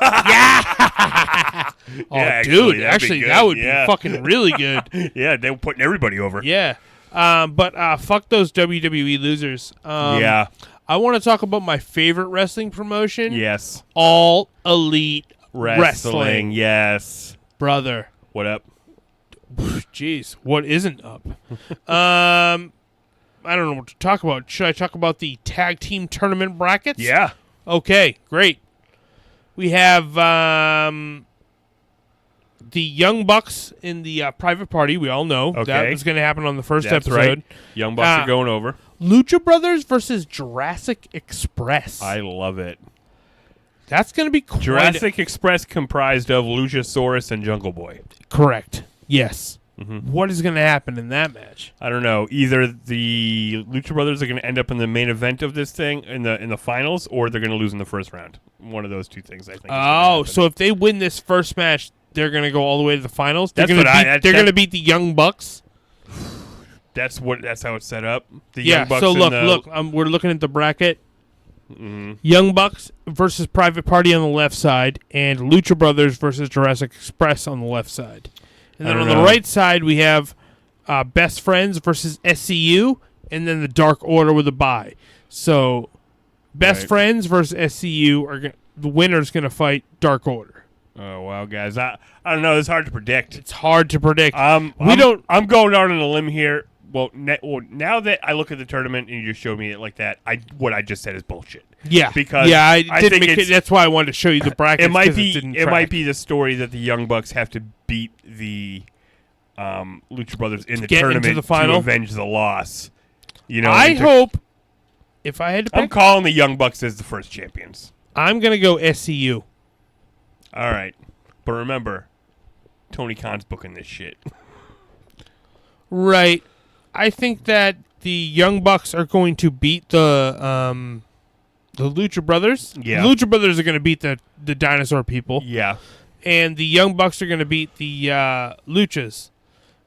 Yeah, dude, actually, that'd be good. that would Yeah. be fucking really good. Yeah, they were putting everybody over. Yeah. But fuck those WWE losers. Yeah. I want to talk about my favorite wrestling promotion. Yes. All Elite Wrestling. Yes. Brother. What up? Jeez, what isn't up? I don't know what to talk about. Should I talk about the tag team tournament brackets? Yeah. Okay, great. We have the Young Bucks in the private party. We all know that was going to happen on the first That's episode. Right. Young Bucks are going over. Lucha Brothers versus Jurassic Express. I love it. That's going to be Jurassic Express comprised of Luchasaurus and Jungle Boy. Correct. Yes. Mm-hmm. What is going to happen in that match? I don't know. Either the Lucha Brothers are going to end up in the main event of this thing in the finals, or they're going to lose in the first round. One of those two things, I think. Oh, so if they win this first match, they're going to go all the way to the finals. They're That's going to beat the Young Bucks. That's how it's set up. The Yeah. Young Bucks So and look. We're looking at the bracket. Mm-hmm. Young Bucks versus Private Party on the left side, and Lucha Brothers versus Jurassic Express on the left side. And then on the right side, we have Best Friends versus SCU, and then the Dark Order with a bye. So, Best Friends versus SCU, the winner's going to fight Dark Order. Oh, wow, guys. I don't know. It's hard to predict. It's hard to predict. I'm going out on a limb here. Well, now that I look at the tournament and you just showed me it like that, what I just said is bullshit. Yeah, because I didn't make it. That's why I wanted to show you the brackets. It might be the story that the Young Bucks have to beat the Lucha Brothers in the tournament into the final? to avenge the loss. I hope. If I had to pick, I'm calling the Young Bucks as the first champions. I'm gonna go SCU. All right, but remember, Tony Khan's booking this shit. Right. I think that the Young Bucks are going to beat the Lucha Brothers. Yeah. The Lucha Brothers are going to beat the dinosaur people. Yeah. And the Young Bucks are going to beat the Luchas.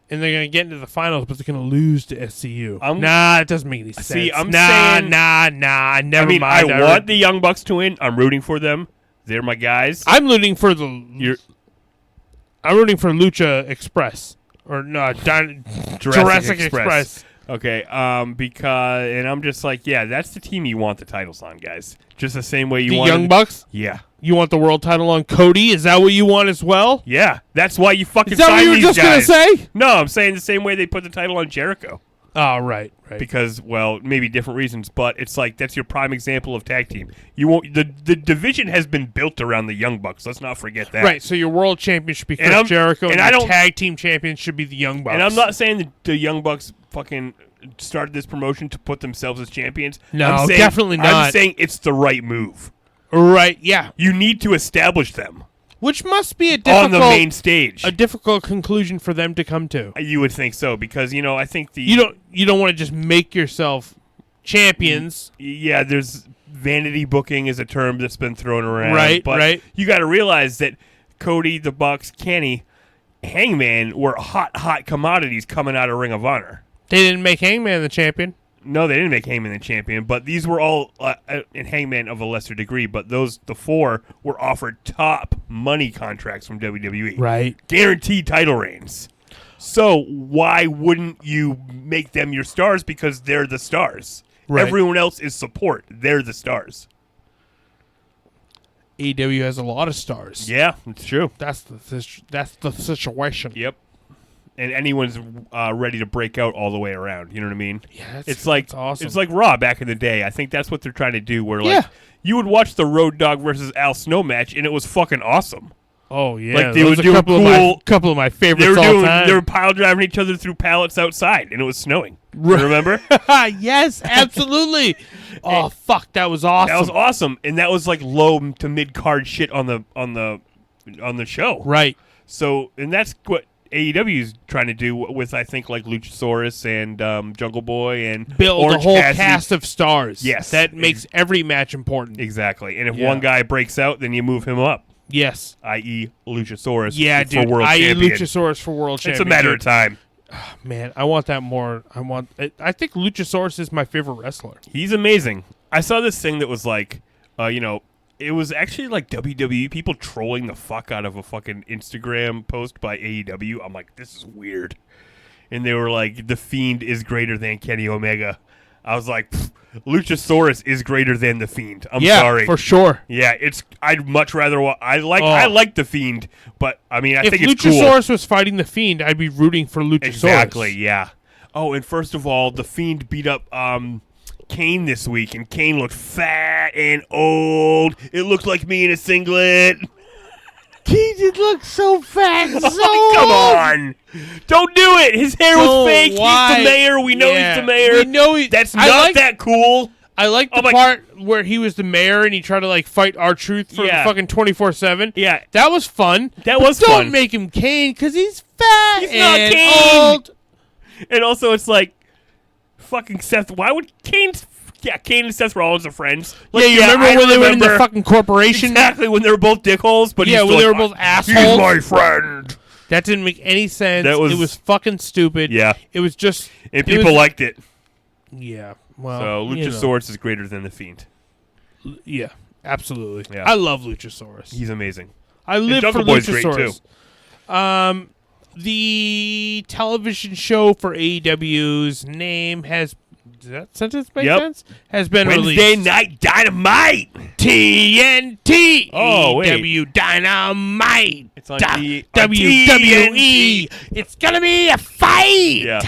And they're going to get into the finals, but they're going to lose to SCU. It doesn't make any sense. See, Never mind. I want the Young Bucks to win. I'm rooting for them. They're my guys. I'm rooting for Lucha Express. Or no, Jurassic Express. Okay, because I'm just like, yeah, that's the team you want the titles on, guys. Just the same way you want the Young Bucks. Yeah, you want the world title on Cody? Is that what you want as well? Yeah, that's why you fucking. Is that what you were just gonna say? No, I'm saying the same way they put the title on Jericho. Oh, right. Because, well, maybe different reasons, but it's like that's your prime example of tag team. You won't. The division has been built around the Young Bucks. Let's not forget that. Right. So your world champion should be Chris Jericho, and your tag team champion should be the Young Bucks. And I'm not saying that the Young Bucks fucking started this promotion to put themselves as champions. No, definitely not. I'm saying it's the right move. Right. Yeah. You need to establish them. Which must be on the main stage. A difficult conclusion for them to come to. You would think so, because I think you don't want to just make yourself champions. Yeah, there's vanity booking is a term that's been thrown around. Right, but right. you got to realize that Cody, the Bucks, Kenny, Hangman were hot commodities coming out of Ring of Honor. They didn't make Hangman the champion. No, they didn't make Hangman the champion, but these were all in Hangman of a lesser degree. But the four were offered top money contracts from WWE, Right. guaranteed title reigns. So why wouldn't you make them your stars? Because they're the stars. Right. Everyone else is support. They're the stars. AEW has a lot of stars. Yeah, it's true. That's the situation. Yep. And anyone's ready to break out all the way around. You know what I mean? Yeah, It's like that's awesome. It's like Raw back in the day. I think that's what they're trying to do. Where Yeah. like you would watch the Road Dogg versus Al Snow match, and it was fucking awesome. Oh yeah, Like, they those were are a doing couple of my favorites They were all time. they were pile driving each other through pallets outside, and it was snowing. You remember? Yes, absolutely. Oh fuck, that was awesome. That was awesome, and that was like low to mid card shit on the show. Right. So, and that's what AEW is trying to do with, I think, like Luchasaurus and Jungle Boy and Build Orange a whole Cassidy. cast of stars. Yes. That makes every match important. Exactly. And if Yeah. one guy breaks out, then you move him up, Yes. i.e. Luchasaurus Yeah, for dude. world I.e. champion. Luchasaurus for world champion. It's a matter of dude. time. Man, I want that more. I think Luchasaurus is my favorite wrestler. He's amazing. I saw this thing that was like, it was actually like WWE people trolling the fuck out of a fucking Instagram post by AEW. I'm like, this is weird. And they were like, The Fiend is greater than Kenny Omega. I was like, Luchasaurus is greater than The Fiend. I'm sorry. for sure. Yeah, I'd much rather. I like The Fiend, but I mean, I If think it's cool. Luchasaurus was fighting the Fiend, I'd be rooting for Luchasaurus. Exactly. Yeah. Oh, and first of all, The Fiend beat up Kane this week, and Kane looked fat and old. It looked like me in a singlet. He did look so fat. So Come on. Don't do it. His hair was fake. Why? He's the mayor. We know he's the mayor. We know That's not that cool. I like the part where he was the mayor and he tried to like fight R-Truth for fucking 24/7. Yeah. That was fun. That was Don't fun. make him Kane because he's fat He's not and Kane. old. And also, it's like, fucking Seth. Why would Kane and Seth Rollins are friends. Like, you remember when they went in the fucking corporation? Exactly, when they were both dickholes. But Yeah, he's when they like, were both assholes. He's my friend. That didn't make any sense. That was- it was fucking stupid. Yeah. It was just... And people liked it. Yeah. Well, So Luchasaurus is greater than The Fiend. Yeah, absolutely. Yeah. I love Luchasaurus. He's amazing. I live for Jungle Boy's great, Luchasaurus. too. The television show for AEW's name has... Does that sentence make Yep. sense? Has been Wednesday released. Night Dynamite. TNT. Oh, wait. AEW Dynamite. It's on WWE. TNT. It's going to be a fight. Yeah.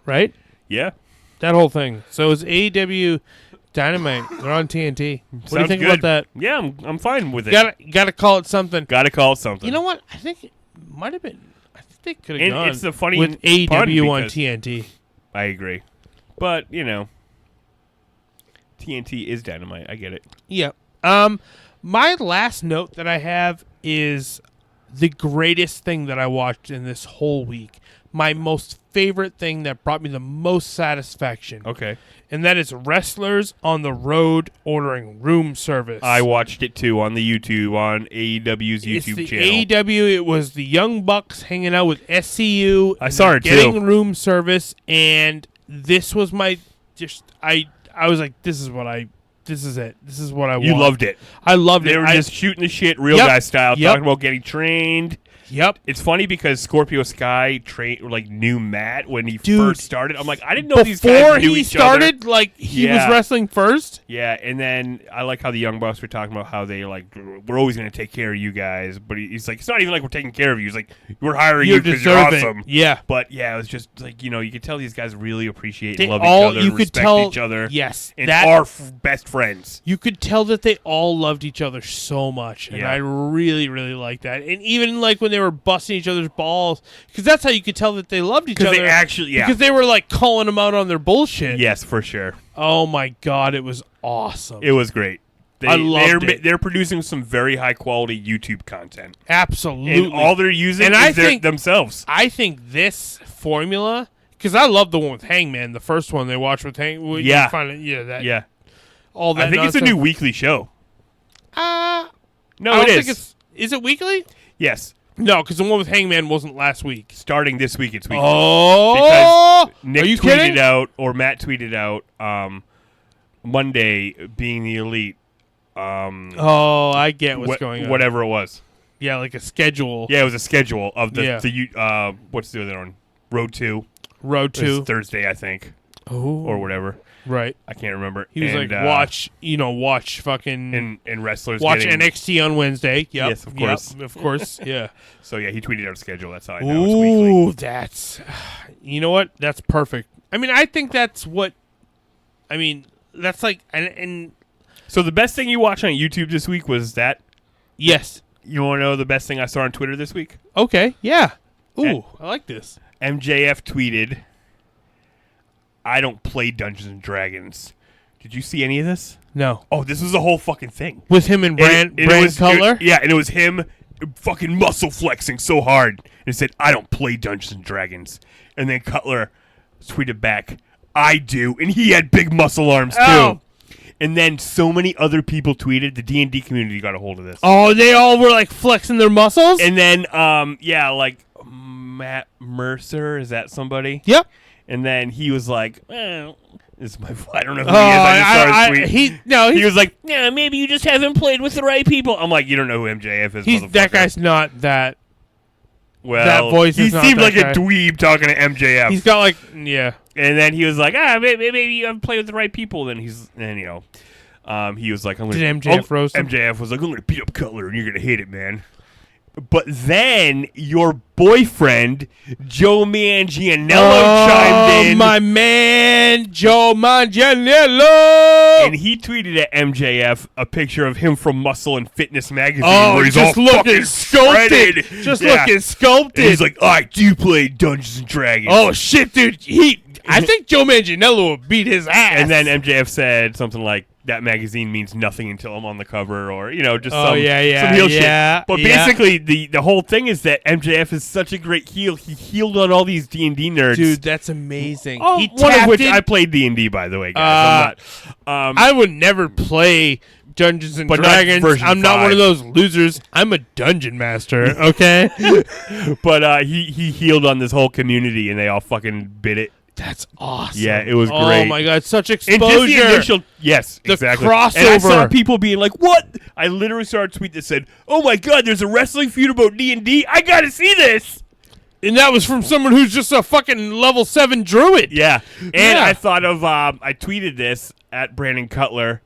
Right? Yeah. That whole thing. So it's AEW Dynamite. They're on TNT. What do you Sounds think good. about that? Yeah, I'm fine with it. Gotta call it something. Gotta call it something. You know what? I think it might have been. I think they could have And gone it's the funny with pun AEW on because- TNT. I agree. But, TNT is Dynamite. I get it. Yeah. My last note that I have is the greatest thing that I watched in this whole week. My most favorite thing that brought me the most satisfaction. Okay. And that is wrestlers on the road ordering room service. I watched it too on the YouTube, on AEW's It's YouTube the channel. AEW. It was the Young Bucks hanging out with SCU. I saw it getting too. room service, and this was my I was like, this is it. This is what I want. You loved it. I loved They it. were just shooting the shit real Yep. guy style, Yep. talking about getting trained. Yep. It's funny because Scorpio Sky knew Matt when he Dude. first started. I'm like, I didn't know these guys Before knew he each started, other. like he was Yeah. wrestling first. Yeah, and then I like how the Young Bucks were talking about how they we're always going to take care of you guys. But he's like, it's not even like we're taking care of you. He's like, we're hiring you because you're deserving. awesome. Yeah. But yeah, it was just like, you could tell these guys really appreciate They and love all- each other, you and could respect tell- each other. yes, and that- are best friends. You could tell that they all loved each other so much, and Yeah. I really, really like that. And even like when they were busting each other's balls, because that's how you could tell that they loved each other. Because they actually, yeah. Because they were like calling them out on their bullshit. Yes, for sure. Oh my god, it was awesome. It was great. I loved it. They're producing some very high quality YouTube content. Absolutely. And all they're using And is I their, think- themselves. I think this formula, because I love the one with Hangman, the first one they watched with Hangman. Yeah. Yeah, that. Yeah. all that. I think it's a new weekly show. No, I it don't is. think it's. Is it weekly? Yes. No, because the one with Hangman wasn't last week. Starting this week, it's weekly. Oh, because Nick are you tweeted kidding? out, or Matt tweeted out, Monday being the elite. Oh, I get what's going on. Whatever it was. Yeah, like a schedule. Yeah, it was a schedule of Yeah. what's the other one? Road 2. Road It was 2. Thursday, I think, Oh, or whatever. right. I can't remember. He was And, like, watch fucking and wrestlers watch getting, NXT on Wednesday. Yep. Yes, of course. Yep, of course. Yeah. So yeah, he tweeted out a schedule. That's how I know it's weekly. Ooh, that's. You know what? That's perfect. I mean, I think that's what. I mean, that's like and So the best thing you watched on YouTube this week was that. yes. You want to know the best thing I saw on Twitter this week? Okay. Yeah. Ooh, And- I like this. MJF tweeted, "I don't play Dungeons and Dragons." Did you see any of this? No. Oh, this was a whole fucking thing. With him and Brand it was, Cutler? yeah, and it was him fucking muscle flexing so hard. And he said, "I don't play Dungeons and Dragons." And then Cutler tweeted back, "I do." And he had big muscle arms too. Oh. And then so many other people tweeted. The D&D community got a hold of this. Oh, they all were like flexing their muscles? And then, like Matt Mercer, is that somebody? Yep. And then he was like, "This is my. I don't know who he is. I just saw his tweet." He was like, "Yeah, maybe you just haven't played with the right people." I'm like, "You don't know who MJF is, he's motherfucker." that guy's not that. Well, that voice he is not seemed that like guy. a dweeb talking to MJF. He's got like yeah. And then he was like, maybe you haven't played with the right people. Then he was like, "I'm gonna." Did MJF roast him? MJF was like, "I'm gonna beat up Cutler, and you're gonna hate it, man." But then your boyfriend Joe Manganiello chimed in. My man Joe Manganiello. And he tweeted at MJF a picture of him from Muscle and Fitness magazine, Oh, where he's just all looking fucking sculpted. shredded. Just Yeah. looking sculpted. And he's like, "I do play Dungeons and Dragons." oh shit, dude. I think Joe Manganiello will beat his ass. And then MJF said something like, "That magazine means nothing until I'm on the cover," or just Oh, some heel yeah, shit. But yeah. basically, the whole thing is that MJF is such a great heel. He healed on all these D&D nerds. dude, that's amazing. Oh, He one of tapped which in- I played D&D, by the way, guys. I'm not. I would never play Dungeons and But not Dragons. version I'm not 5. one of those losers. I'm a dungeon master. Okay, But he healed on this whole community, and they all fucking bit it. that's awesome. Yeah, it was Oh great. my god, such And exposure. just the initial, yes, The exactly. And I saw crossover. people being like, "What?" I literally saw a tweet that said, "Oh my god, there's a wrestling feud about D&D. I gotta see this." And that was from someone who's just a fucking level 7 druid. Yeah, and Yeah. I thought of, I tweeted this at Brandon Cutler.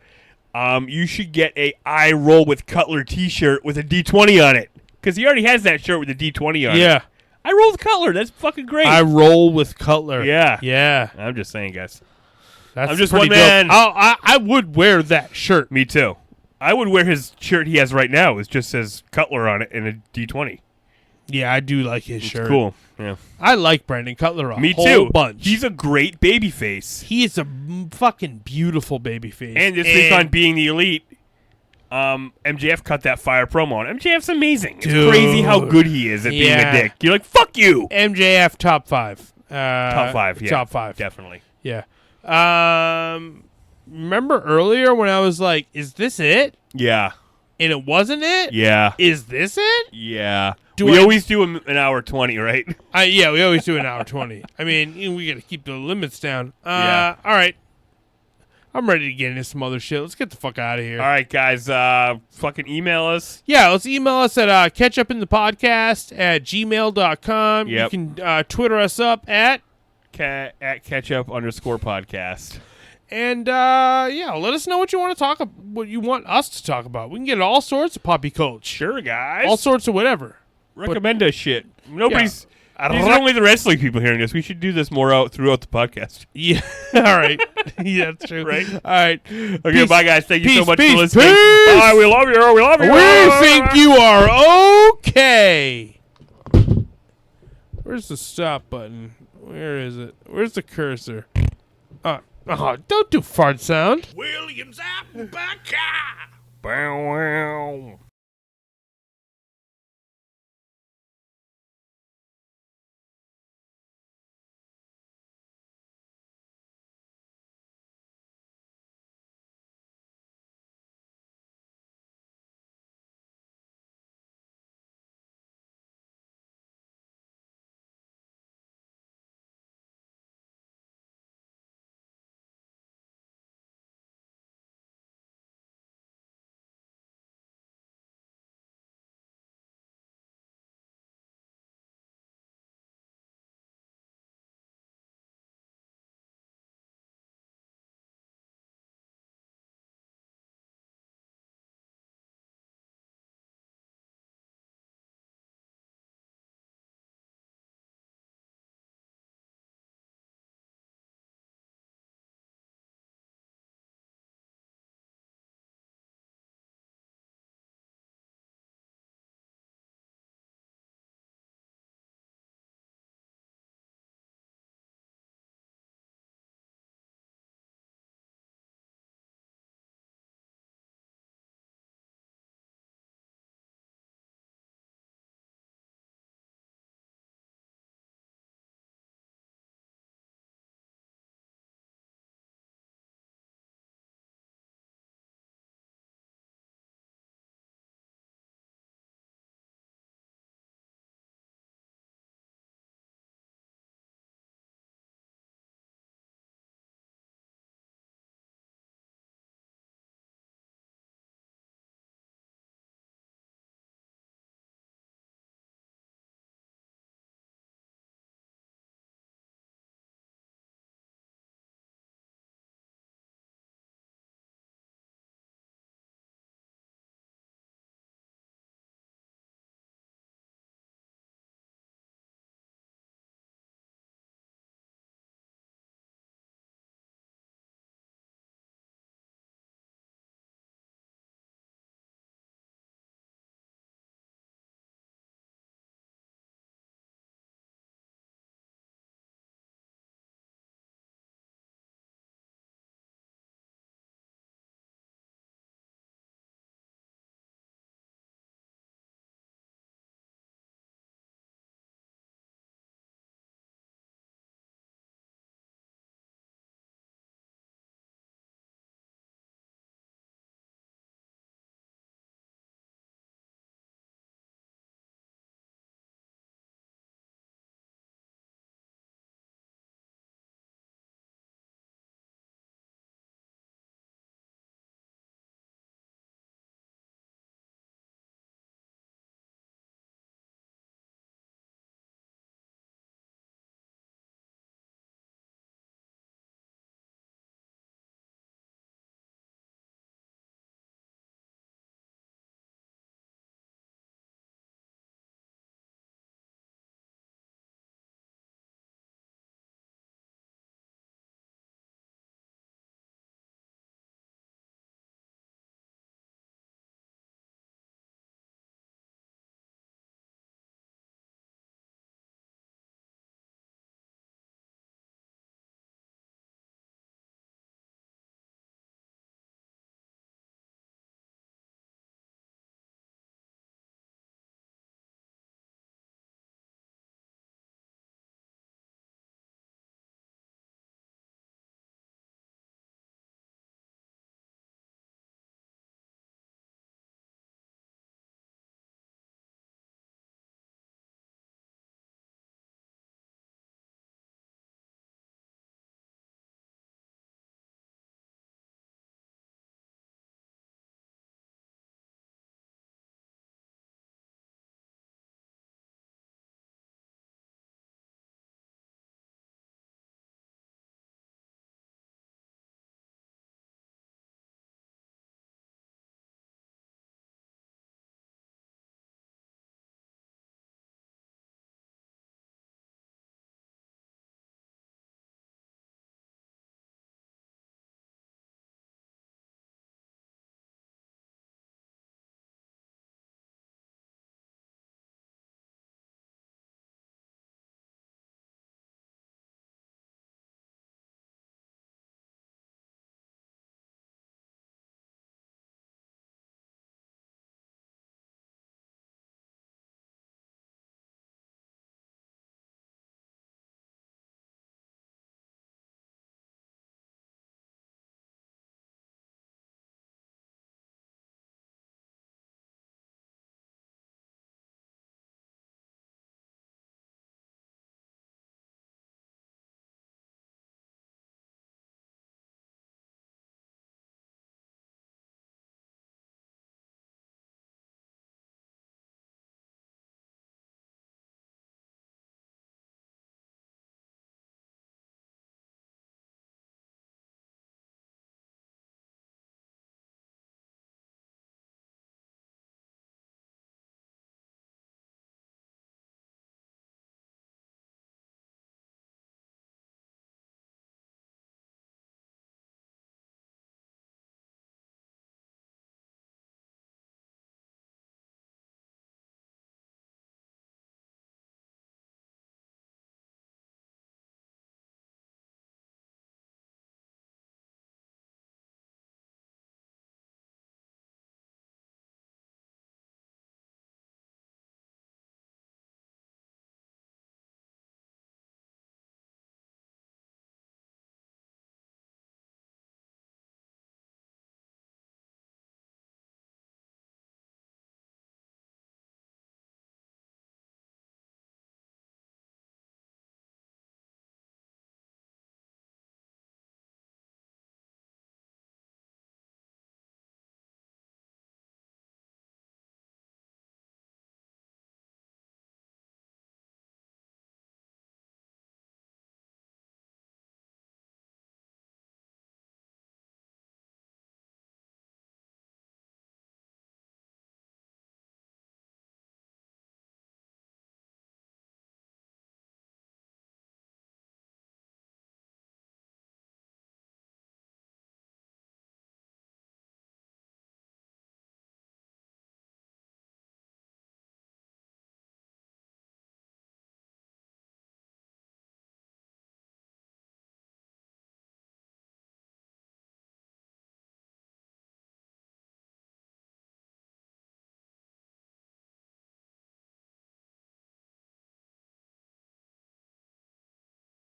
You should get a "I Roll with Cutler" T-shirt with a D20 on it, because he already has that shirt with a D20 on it. Yeah. I roll with Cutler. That's fucking great. I roll with Cutler. Yeah. Yeah. I'm just saying, guys. That's I'm just pretty one man. dope. I would wear that shirt. Me too. I would wear his shirt he has right now. It just says Cutler on it and a D20. Yeah, I do like his It's shirt. cool. Yeah. I like Brandon Cutler a Me whole too. bunch. He's a great baby face. He is a fucking beautiful baby face. And this week on Being the Elite, MJF cut that fire promo on. MJF's amazing. It's Dude. crazy how good he is at being Yeah. a dick. You're like, "Fuck you." MJF top 5. Top 5, yeah. Top 5. Definitely. Yeah. Remember earlier when I was like, is this it? Yeah. And it wasn't it? Yeah. Is this it? Yeah. Do we I- always do an hour 20, right? Yeah, we always do an hour 20. I mean, we got to keep the limits down. Yeah. All right. I'm ready to get into some other shit. Let's get the fuck out of here. All right, guys. Fucking email us. Yeah, let's email us at ketchupinthepodcast@gmail.com. Yep. You can Twitter us up at At Ketchup_podcast. and let us know what you want to talk about, what you want us to talk about. We can get all sorts of poppy culture, Sure, guys. all sorts of whatever. Recommend us shit. Nobody's. Yeah. These are only the wrestling people hearing this. We should do this more out throughout the podcast. Yeah, all right. Yeah, that's true. Right? All right. Okay, Peace. bye, guys. Thank you so Peace, much peace, for listening. peace. Bye. We love you. We love you. We think you are okay. Where's the stop button? Where is it? Where's the cursor? Don't do fart sound. Williams Apple. Bow, wow.